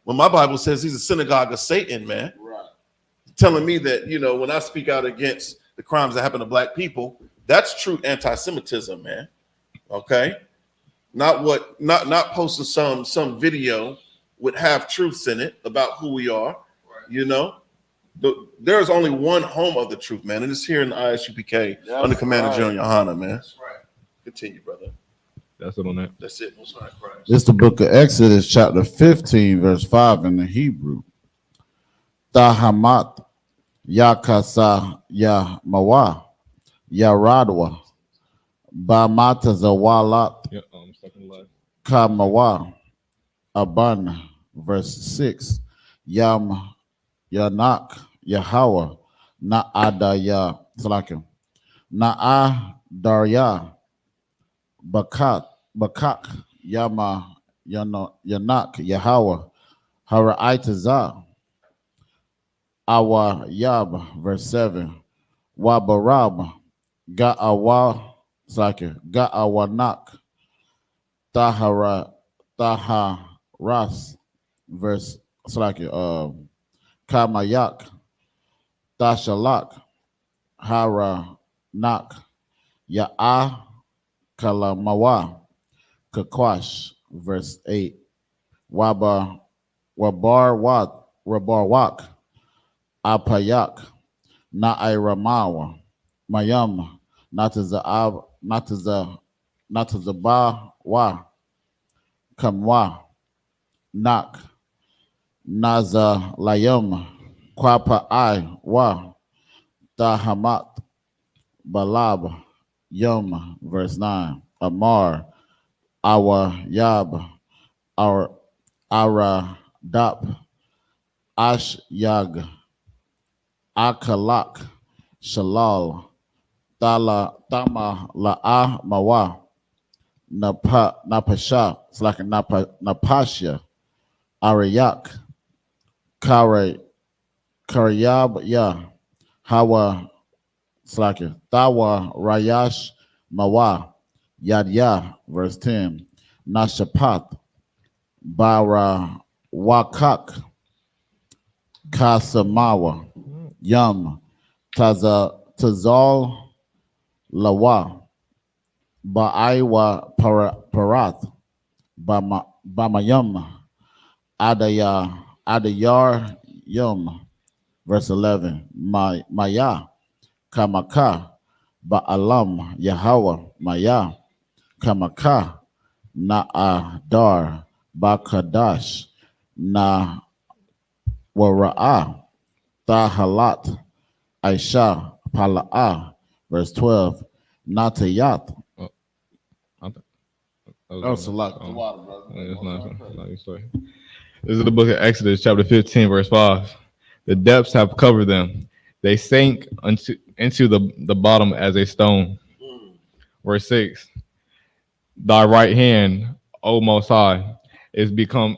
When my Bible says he's a synagogue of Satan, man. Right. Telling me that, when I speak out against the crimes that happen to Black people, that's true anti-Semitism, man. Okay, not posting some video with half truths in it about who we are. Right. There's only one home of the truth, man, and it's here in the I.S.U.P.K. under Commander General YAHANNA, man. That's right. Continue, brother. That's it on that. That's it. Most High Christ. It's the book of Exodus, chapter 15, verse 5 in the Hebrew. Tahamat. Yakasa ya mawa ya radwa ba mata zawalat kamawa aban. Verse 6. Yam yanak Yahweh na adaya salakim na adarya bakak yama yanak Yahweh haraitaza Awa Yab, verse 7. Wabarab, Ga'awa Sake, Ga'awanak, Taharas, verse Sake, Kamayak, Tashalak, Haranak, Ya'a Kalamawa, Kakwash, verse 8. Wabarwak, Apayak, Na'iramawa, Mayam, Natazabawa, Kamwa, Nak, Naza Layam, Kwapa wa, Tahamat, Balab, Yum, verse 9. Amar, Awa Yab, Aradap, Ash Yag, Akalak, Shalal, Tama La'a Mawa, Napasha, it's like Napasha, Arayak, Karyab, Ya, Hawa, it's like Tawa, Rayash, Mawa, Yadya, verse 10, Nashapat, Bara Wakak, Kasamawa, Yum, Tazal Lawa, Ba'aiwa Parath, Bamayum, Adayar Yom, verse 11. Maya Kamaka Ba'alam Yahweh Maya Kamaka Na'adar Bakadash Na Wara'ah Tahalat Aisha Pala'ah, verse 12. Natayat. Oh, Salat. The water, brother. This is the book of Exodus, chapter 15, verse 5. The depths have covered them. They sank into the bottom as a stone. Verse 6. Thy right hand, O Most High, is become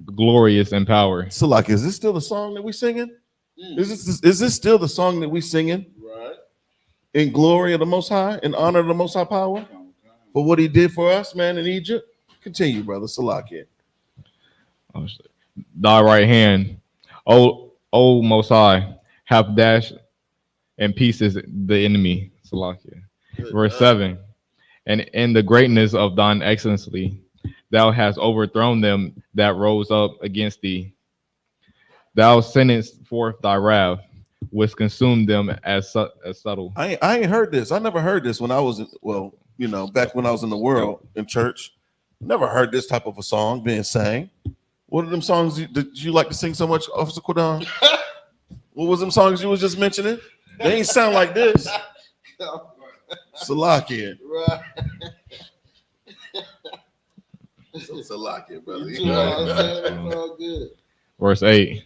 glorious in power. So, like, is this still the song that we singing? Is this still the song that we singing? Right. In glory of the Most High, in honor of the Most High power, for what He did for us, man, in Egypt. Continue, brother. Salakia. Thy right hand, O Most High, hath dashed in pieces the enemy. Salakia. Verse 7. And in the greatness of thine excellency, thou hast overthrown them that rose up against thee. Thou sentest forth thy wrath, which consumed them as subtle. I ain't heard this. I never heard this when I was, back when I was in the world in church. Never heard this type of a song being sang. What are them songs did you like to sing so much, Officer Quadon? What was them songs you was just mentioning? They ain't sound like this. Salakia. Right. Salakia, brother. It's all good. Verse 8.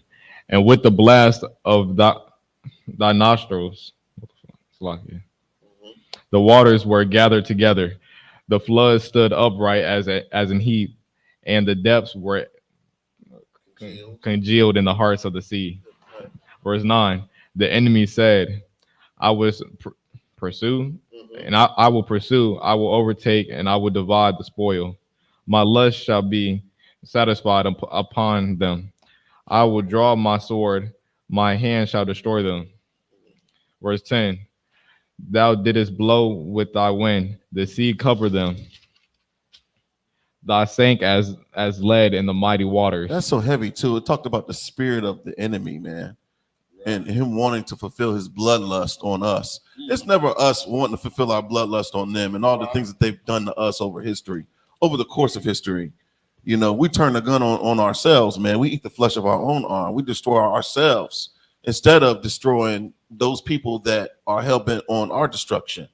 And with the blast of thy nostrils, Salakia, the waters were gathered together. The floods stood upright as an heap, and the depths were congealed in the hearts of the sea. Verse 9. The enemy said, I will pursue, and I will pursue, I will overtake, and I will divide the spoil. My lust shall be satisfied upon them. I will draw my sword, my hand shall destroy them. Verse 10. Thou didst blow with thy wind, the sea covered them. Thou sank as lead in the mighty waters. That's so heavy too. It talked about the spirit of the enemy, man, and him wanting to fulfill his bloodlust on us. It's never us wanting to fulfill our bloodlust on them and all the things that they've done to us over the course of history. We turn the gun on ourselves, man. We eat the flesh of our own arm. We destroy ourselves instead of destroying those people that are hell-bent on our destruction.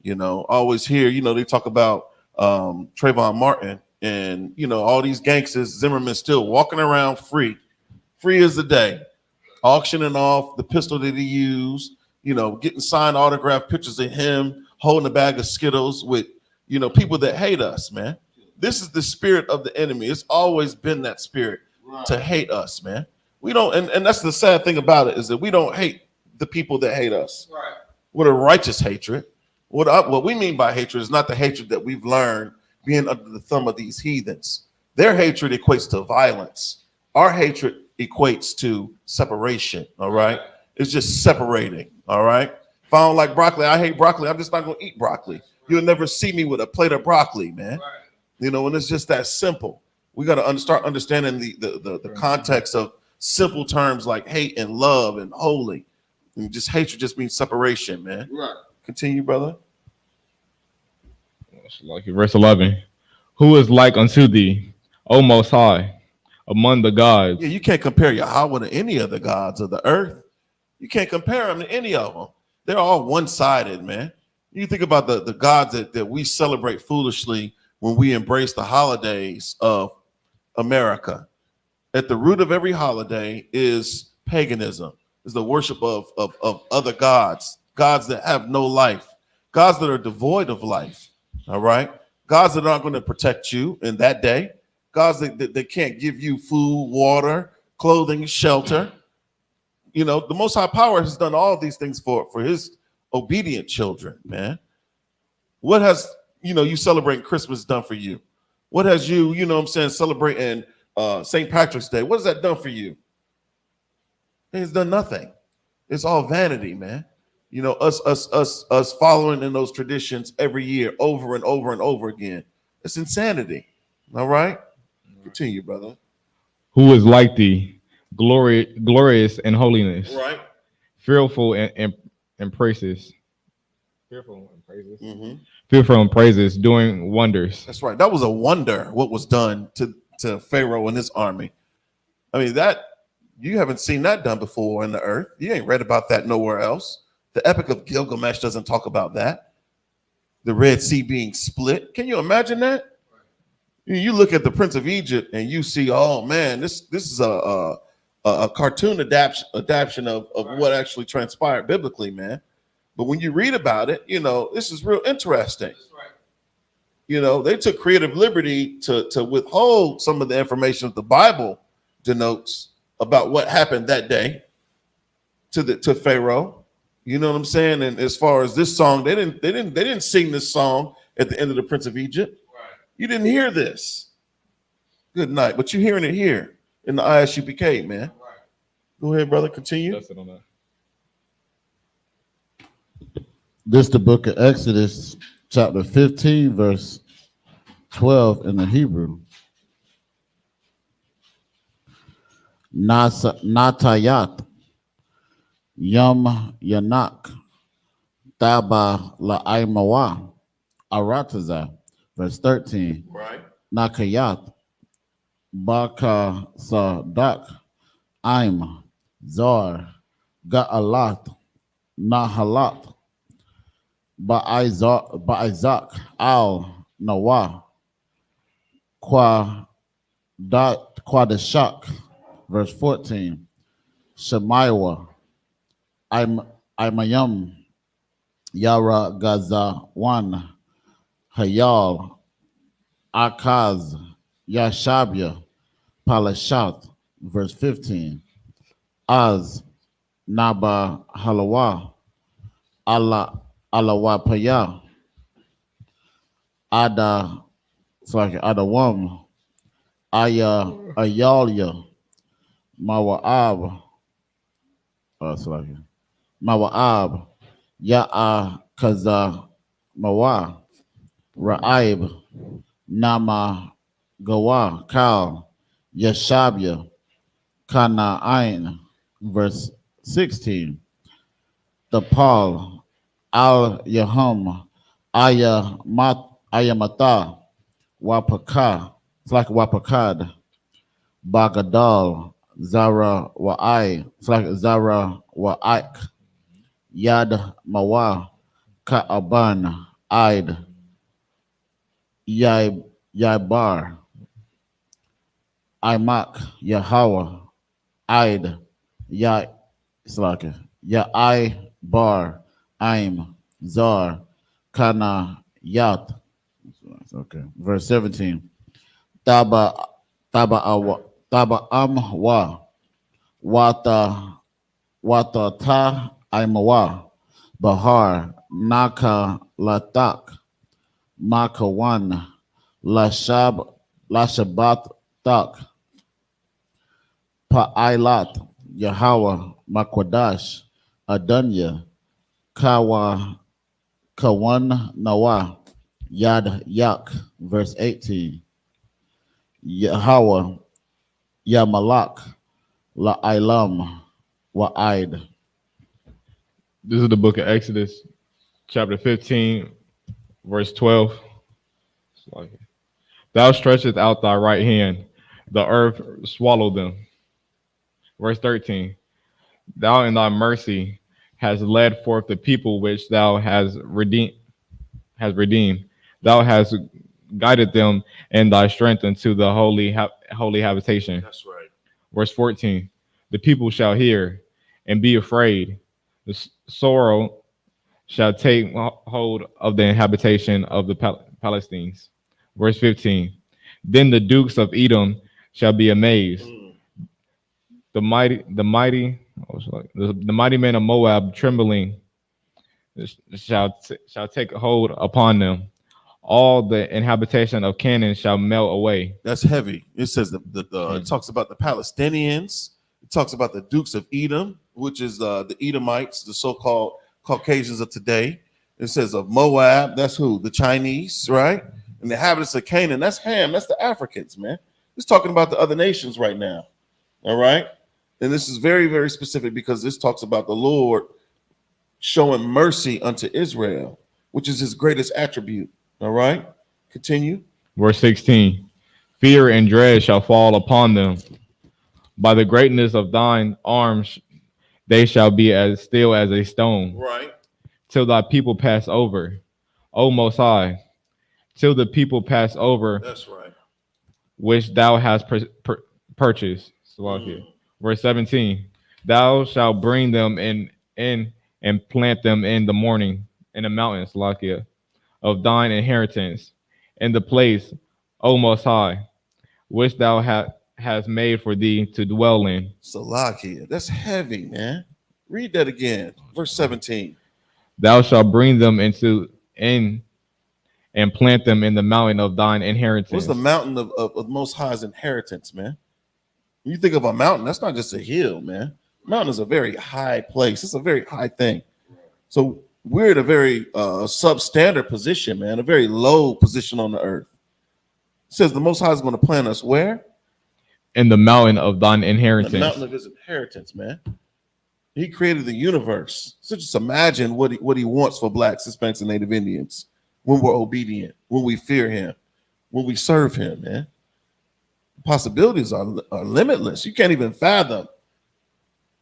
I always hear, they talk about Trayvon Martin and, all these gangsters, Zimmerman still walking around free as the day, auctioning off the pistol that he used, getting signed autographed pictures of him holding a bag of Skittles with, people that hate us, man. This is the spirit of the enemy. It's always been that spirit to hate us, man. We don't, and that's the sad thing about it, is that we don't hate the people that hate us. Right. With a righteous hatred. What we mean by hatred is not the hatred that we've learned being under the thumb of these heathens. Their hatred equates to violence. Our hatred equates to separation, all right? It's just separating, all right? If I don't like broccoli, I hate broccoli, I'm just not going to eat broccoli. You'll never see me with a plate of broccoli, man. Right. And it's just that simple. We got to start understanding the context of simple terms like hate and love and holy. And just hatred just means separation, man. Right. Continue, brother. Like verse 11. Who is like unto thee, O Most High, among the gods? Yeah, you can't compare Yahweh to any of the gods of the earth. You can't compare them to any of them. They're all one-sided, man. You think about the gods that we celebrate foolishly when we embrace the holidays of America. At the root of every holiday is paganism, is the worship of other gods that have no life, gods that are devoid of life, all right? Gods that aren't going to protect you in that day, gods that can't give you food, water, clothing, shelter. The Most High Power has done all these things for his obedient children, man. What has, you celebrating Christmas done for you? What has you, celebrating St. Patrick's Day? What has that done for you? It's done nothing. It's all vanity, man. Us following in those traditions every year over and over and over again. It's insanity. All right? Continue, brother. Who is like thee, glorious in holiness, Right. fearful in praises. Fearful in praises. Mm-hmm. Fearful in praises, doing wonders. That's right. That was a wonder what was done to Pharaoh and his army. I mean, that you haven't seen that done before in the earth. You ain't read about that nowhere else. The Epic of Gilgamesh doesn't talk about that. The Red Sea being split. Can you imagine that? You look at the Prince of Egypt and you see, oh man, this is a cartoon adaptation of what actually transpired biblically, man. But when you read about it, you know, this is real interesting. You know, they took creative liberty to withhold some of the information that the Bible denotes about what happened that day to Pharaoh. You know what I'm saying? And as far as this song, they didn't sing this song at the end of the Prince of Egypt. Right. You didn't hear this. Good night, but you're hearing it here in the I.S.U.P.K, man. Right. Go ahead, brother. Continue. That's it on that. This the book of Exodus, chapter 15, verse 12 in the Hebrew. Natayat Yom Yanak Taba La'aimawa Arataza, verse 13. Right. Nakayat Baka Sadak Aim Zar Ga'alat Nahalat Ba'izak Al Nawa Quadashak, verse 14. Shemaiwa Imayam Yara Gaza 1 Hayal Akaz Yashabya Palashat, verse 15. Az Naba Halawa Alawapaya Adawam Ayalia Mawa'ab Mawa'ab Ya'a Kaza Mawa Ra'ib Nama Gawa Kal Yashabya Kana Ain, verse 16. The Paul Al Yahum Ayamata Wapaka, it's like Wapakad Bagadal Zara Wa'ai, it's like Zara Wa'ik Yad Mawa Ka'aban Aid Yaibar Imak Yahweh Aid Ya, it's like Ya'ai Bar Aim Zar Kana Yat. Okay, verse 17. Taba Amwa Wata Ta Aimawa Bahar Naka Latak Makawan Lashabat Tak Pa'ilat Yahweh Makwadash Adunya Kawan Nawa Yad Yak, verse 18. Yahweh Yamalak La'ilam Wa'id. This is the book of Exodus, chapter 15, verse 12. Thou stretchest out thy right hand, the earth swallowed them. Verse 13. Thou in thy mercy hast led forth the people which thou hast redeemed. Thou hast guided them in thy strength into the holy habitation. That's right. Verse 14. The people shall hear and be afraid. The sorrow shall take hold of the habitation of the Palestines. Verse 15. Then the dukes of Edom shall be amazed. The mighty men of Moab trembling shall take hold upon them. All the inhabitation of Canaan shall melt away. That's heavy. It says it talks about the Palestinians. It talks about the Dukes of Edom, which is the Edomites, the so-called Caucasians of today. It says of Moab, that's who? The Chinese, right? And the inhabitants of Canaan, that's Ham, that's the Africans, man. It's talking about the other nations right now. All right. And this is very, very specific because this talks about the Lord showing mercy unto Israel, which is his greatest attribute. All right. Continue. Verse 16. Fear and dread shall fall upon them. By the greatness of thine arms, they shall be as still as a stone. Right. Till thy people pass over, O Most High. Till the people pass over. That's right. Which thou hast purchased. Verse 17. Thou shalt bring them in and plant them in the morning in the mountains, Salakia, of thine inheritance, in the place, O Most High, which thou hast made for thee to dwell in. Salakia. That's heavy, man. Read that again. Verse 17. Thou shalt bring them in and plant them in the mountain of thine inheritance. What's the mountain of Most High's inheritance, man? When you think of a mountain, that's not just a hill, man. Mountain is a very high place. It's a very high thing. So we're at a very substandard position, man, a very low position on the earth. It says the Most High is going to plant us where? In the mountain of thine inheritance. The mountain of his inheritance, man. He created the universe. So just imagine what he wants for blacks, Hispanics, and Native Indians when we're obedient, when we fear him, when we serve him, man. Possibilities are limitless. You can't even fathom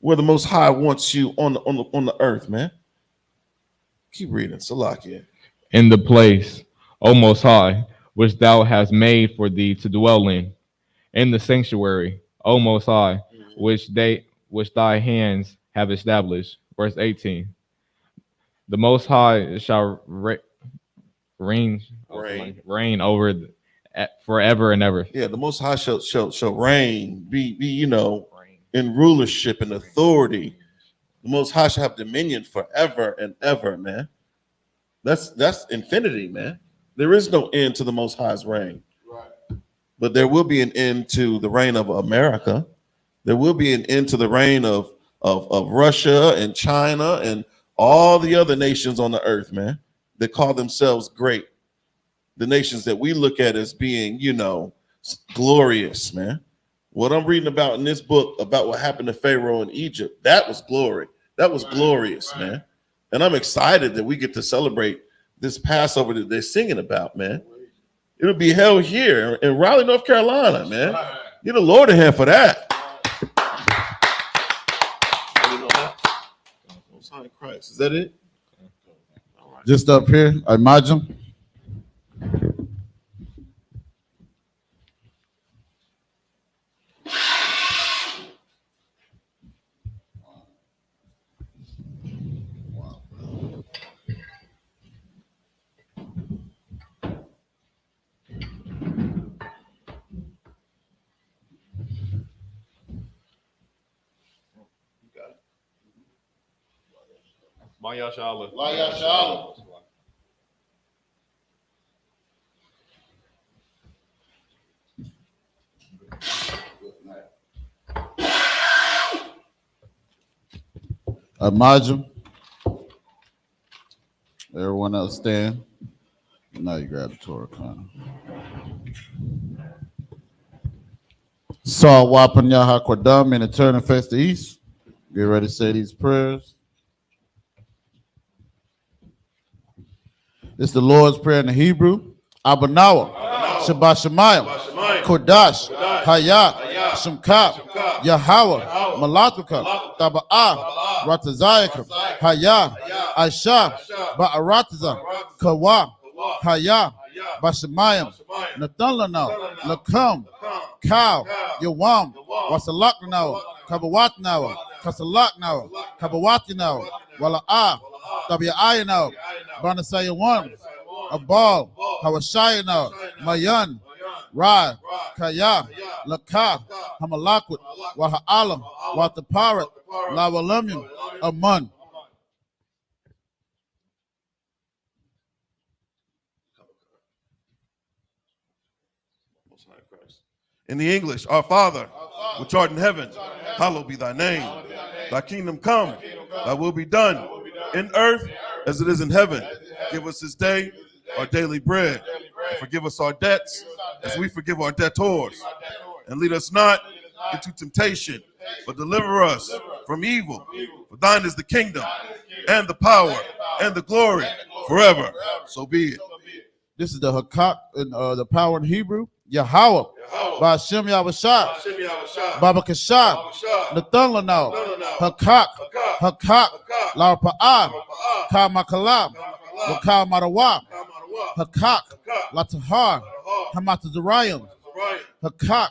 where the Most High wants you on the earth, man. Keep reading, Salakia. In the place, O Most High, which thou hast made for thee to dwell in the sanctuary, O Most High, which thy hands have established. Verse 18. The Most High shall reign over forever and ever. Yeah, the Most High shall reign, be in rulership and authority. The Most High shall have dominion forever and ever, man. That's infinity, man. There is no end to the Most High's reign. Right. But there will be an end to the reign of America. There will be an end to the reign of Russia and China and all the other nations on the earth, man, that call themselves great. The nations that we look at as being, glorious, man. What I'm reading about in this book about what happened to Pharaoh in Egypt, that was glory. That was glorious, man. And I'm excited that we get to celebrate this Passover that they're singing about, man. It'll be held here in Raleigh, North Carolina, man. Get the Lord a hand for that. Christ. Is that it? Right. Just up here, I imagine. YAHANNA. Imagine. Everyone else stand. Now you grab the Torah, kind of. Saw Wapan Yahakwadam and turn and face the east. Get ready to say these prayers. It's the Lord's Prayer in the Hebrew. Abanawa, Shabbat Shemayim, Kodash, Hayat, Shemkab, Yahweh, Malatuka, Taba'ah, Ratazayakam, Hayat, Aisha, Ba'arataza, Kawa, Hayat, Bashemayim, Nathanlanao, Lakam, Cow, Yawam, Wasalaknao, Kabawatnao, Kasalaknao, Kabawatnao, Wala'ah, Tabi'ayinao, Banasayawan, Abal, Hawashayinao, Mayan, Ra, Kaya, Laka, Hamalakwit, Waha'alam, Wataparat, Lawalumium, Amun. In the English, our Father, which art in heaven, hallowed be thy name. Thy kingdom come, thy will be done in earth as it is in heaven. Give us this day our daily bread. And forgive us our debts as we forgive our debtors. And lead us not into temptation, but deliver us from evil. For thine is the kingdom, and the power, and the glory, forever. So be it. This is the Hakak in the power in Hebrew. Yahweh. By Shem Yahushua. Baba Kashab. Nathan Lanao. Hakak. Hakak. Lar Pa'ah. Ka Makalab. Wakal Marawa. Hakak. Latahar. Hamatazarayim. Hakak.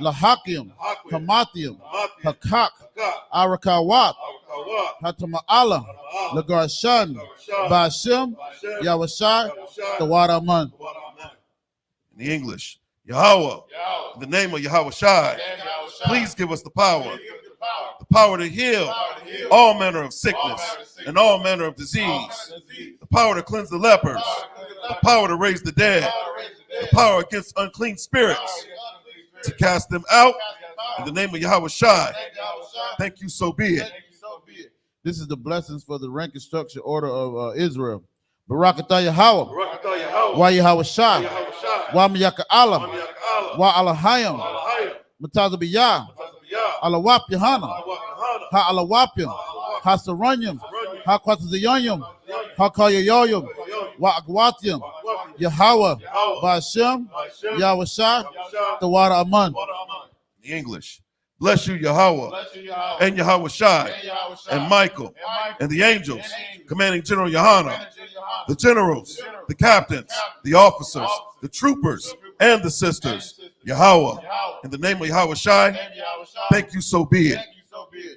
Lahakim. Hamathium. Hakak. Arakawat. Hatama'ala. Lagarshan. By Shem Yahushua. The Wadaman. In the English, Yahweh, in the name of Yahweh Shai, please give us the power to heal all manner of sickness and all manner of disease, the power to cleanse the lepers, the power to raise the dead, the power against unclean spirits, to cast them out in the name of Yahweh Shai. Thank you, so be it. This is the blessings for the rank and structure order of Israel. Barakatah Yahweh. Wa Yahweh Shai. Wa Miyaka Alam. Wa Alahayim. Matazabiyah. Alawap Yahanna. Ha Alawapim. Ha Saranyim. Ha Kwatazayanyim. Ha Kayayoyim. Wa Agwatium. Yahweh. Bashem. Yahweh Shai. The Wada Aman. The English. Bless you, Yahweh, and Yahweh Shai, and Michael, and the angels, commanding General YAHANNA, the generals, the captains, the officers, the troopers, and the sisters. Yahweh, in the name of Yahweh Shai, thank you, so be it.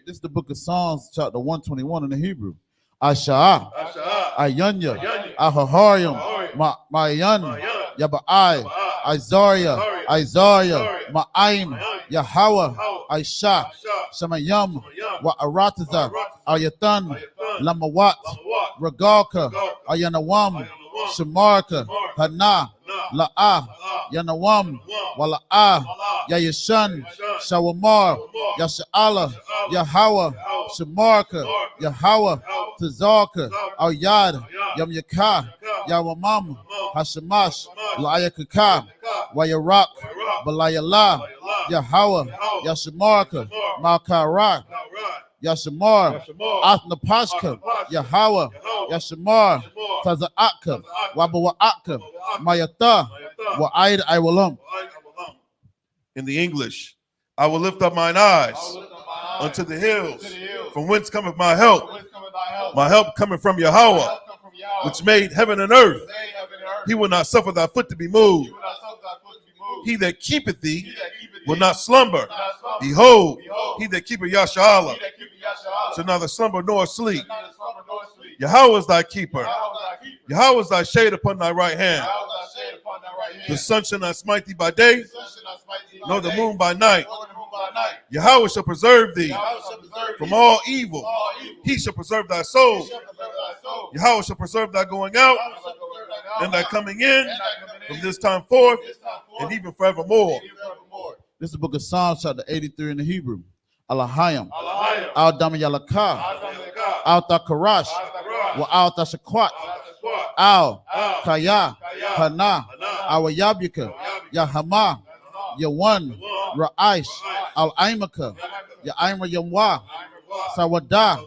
This is the book of Psalms, chapter 121 in the Hebrew. Asha'a, Ayanya, Ahaharium, Ma'ayan, Yaba'ai, Isaiah, Ma'aim, Yahweh, Aisha, Shamayam, Wa'arataza, Ayatan, Lamawat, Ragalka, Ayanawam, Shamarka, Hana, La'ah, Yanawam, Wala'ah, Yayashan, Shawamar, Yasha'ala, Yahweh, Shamarka, Yahweh, Tazarka, Al-Yad, Yam Yakah, Yawamam, Hashamash, La'ayakaka, Wayarak, Balayala, Yahweh, Yashamarka, Malkarak, Yashamar, Athnapashka, Yahweh, Yashamar, Taza'aka, Wabawa'aka, Mayata, Wa'aid Iwalam. In the English, I will lift up mine eyes unto the hills, from whence cometh my help. My help cometh from Yahweh, which made heaven and earth. He will not suffer thy foot to be moved. He that keepeth thee will not slumber. Behold, he that keepeth Yasha'Allah shall neither slumber nor sleep. Yahweh is thy keeper. Yahweh is thy shade upon thy right hand. The sun shall not smite thee by day, nor the moon by night. Yahweh shall preserve thee from all evil. He shall preserve thy soul. Yahweh shall preserve thy going out and thy coming in from this time forth and even forevermore. This is the book of Psalms, chapter 83 in the Hebrew. Alahayim, Al-Dam Yalakah, Al-Takarash, Wa Al-Tashakwat, Al-Kaya, Hana, Awayabika, Yahama, Yawan, Ra'ish, Al-Aimaka, Ya'aima Yamwa, Sawada,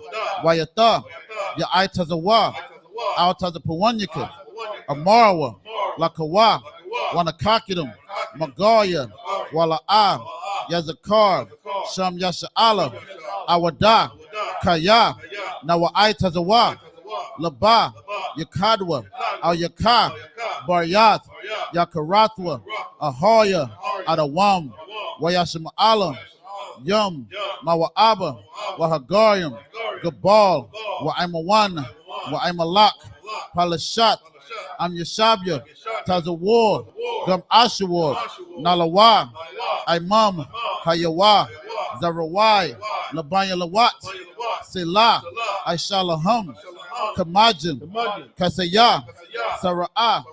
Wayata, Ya'aitazawa, Al-Tazapawanyaka, Amarawa, Lakawa, Wanakakidum, Magaya, Wala'a, Yazakar, Sham Yasha'ala, Awada, Kaya, Nawa'aitazawa, Laba, Yakadwa, Al-Yakar, Baryat, Yakarathwa, Ahoya, Adawam, Wayashima'ala, Yum, Mawa'aba, Wahagarium, Gabal, Wa'aimawan, Wa'aimalak, Palashat, Yashabya, Tazawar, Gam Ashawar, Nalawa, Imam, Hayawa, Zarawai, Labanya Lawat, Selah, Aishalaham, Kamajin, Kasaya, Sara'ah,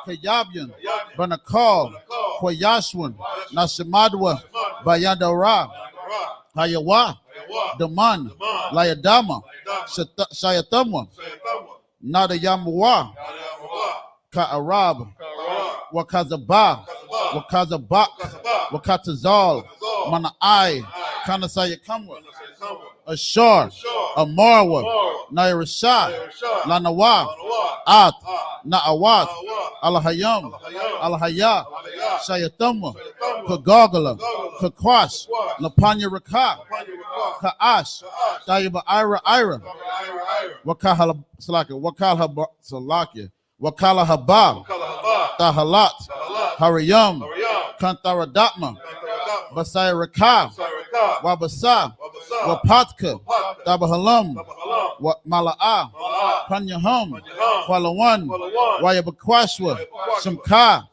Kayabyan, Banakal, Kwayashwan, Nashimadwa, Bayandara, Hayawa, Daman, Layadama, Shayatamwa, Nada Yamawa, Ka'arab, Wakazaba, Wakazabak, Wakatazal, Manai, Kanasaya Kamwa, Ashar, Amarwa, Nairashah, Lanawa, At, Naawat, Alahayam, Alahaya, Shayatamwa, Kagagala, Kakwash, Lapanya Raka, Kaash, Dayaba Ira, Wakala Salakia, Wakala Haba, Tahalat, Hariyam, Kantaradatma, Basai Raka, Wabasa, Wapatka, Dabahalam, Mala'a, Panyaham, Kwalawan, Wayabakwashwa, Shamka,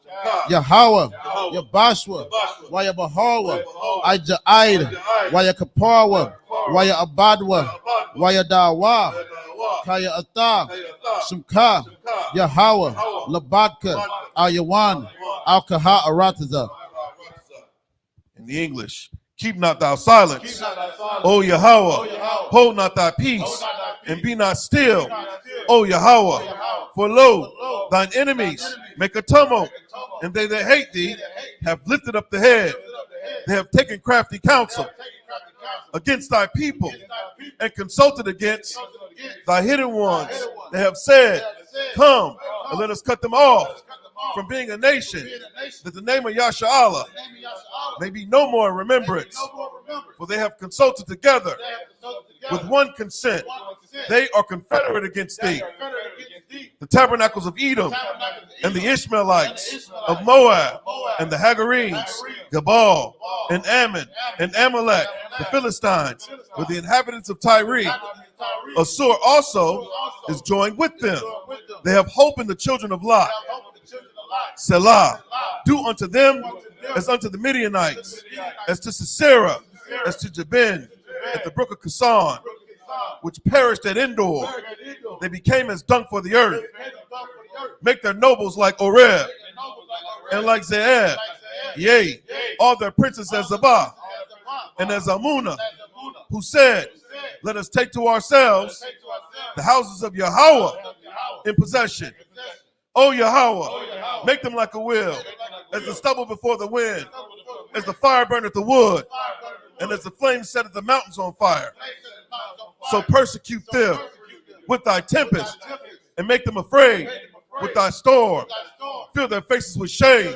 Yahweh, Yabashwa, Wayabahawa, Ijaid, Wayakaparwa, Wayabadwa, Wayadawa, Kaya Ata, Shamka, Yahweh, Labadka, Ayawan, Alkaha Arataza. In the English, keep not thou silence, O Yahweh, hold not thy peace, and be not still, O Yahweh. For lo, thine enemies make a tumult, and they that hate thee have lifted up the head. They have taken crafty counsel against thy people, and consulted against thy hidden ones. They have said, come, and let us cut them off from being a nation, that the name of Yashar'Allah may be no more in remembrance. For they have consulted together with one consent. They are confederate against thee. The tabernacles of Edom, and the Ishmaelites of Moab, and the Hagarenes, Gabal, and Ammon, and Amalek, the Philistines, with the inhabitants of Tyre. Assur also is joined with them. They have hope in the children of Lot. Selah, do unto them as unto the Midianites, as to Sisera, as to Jabin, at the brook of Kasan, which perished at Endor. They became as dung for the earth. Make their nobles like Oreb, and like Zeeb. Yea, all their princes as Zabah, and as Amunah, who said, let us take to ourselves the houses of Yahweh in possession. O Yahweh, make them like a wheel, as the stubble before the wind, as the fire burneth the wood, and as the flame setteth the mountains on fire. So persecute them with thy tempest, and make them afraid with thy storm. Fill their faces with shame,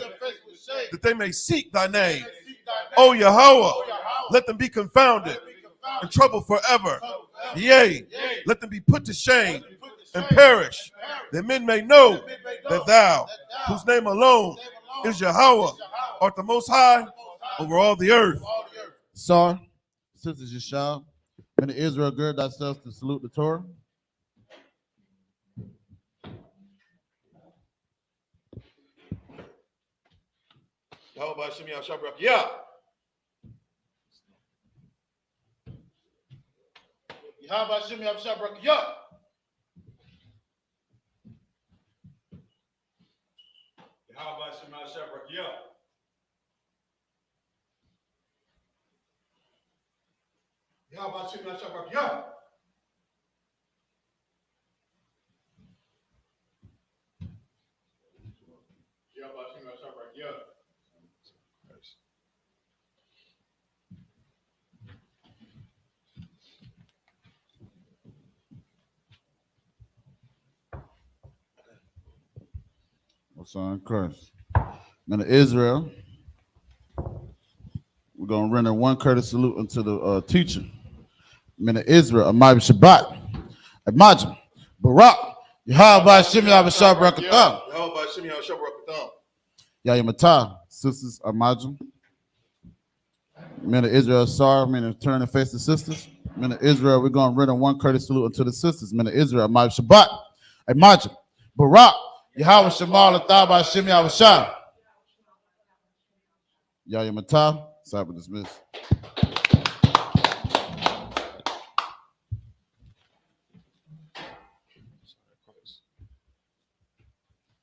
that they may seek thy name. O Yahweh, let them be confounded and troubled forever. Yea, let them be put to shame and perish, that men may know that thou, whose name alone is Yahweh, art the most high over all the earth. Sar, Sisters Yeshua, and the Israel gird thyself to salute the Torah. Yahweh Shem Yahshabrak Yah. Yahweh Shem Yahshabrak Yah. Yahweh Shem Yahshabrak Yah. Yahweh Shem Yahshabrak Yah. Yahweh Shem Yahshabrak Yah. Son Christ. Men of Israel, we're going to render one courteous salute unto the teacher. Men of Israel, Amai Shabbat, Imagine, Barak, Yahweh Shem Yahshua Barakatam, Yahweh Shem Yahshua Barakatam. Yahimata, sisters, Imagine. Men of Israel, sorry, men of turn and face the sisters. Men of Israel, we're going to render one courteous salute unto the sisters. Men of Israel, Amai Shabbat, Imagine, Barak, Yahweh Shemal Athaba Shem Yahshua. Yahya Matah, Sabbath dismissed.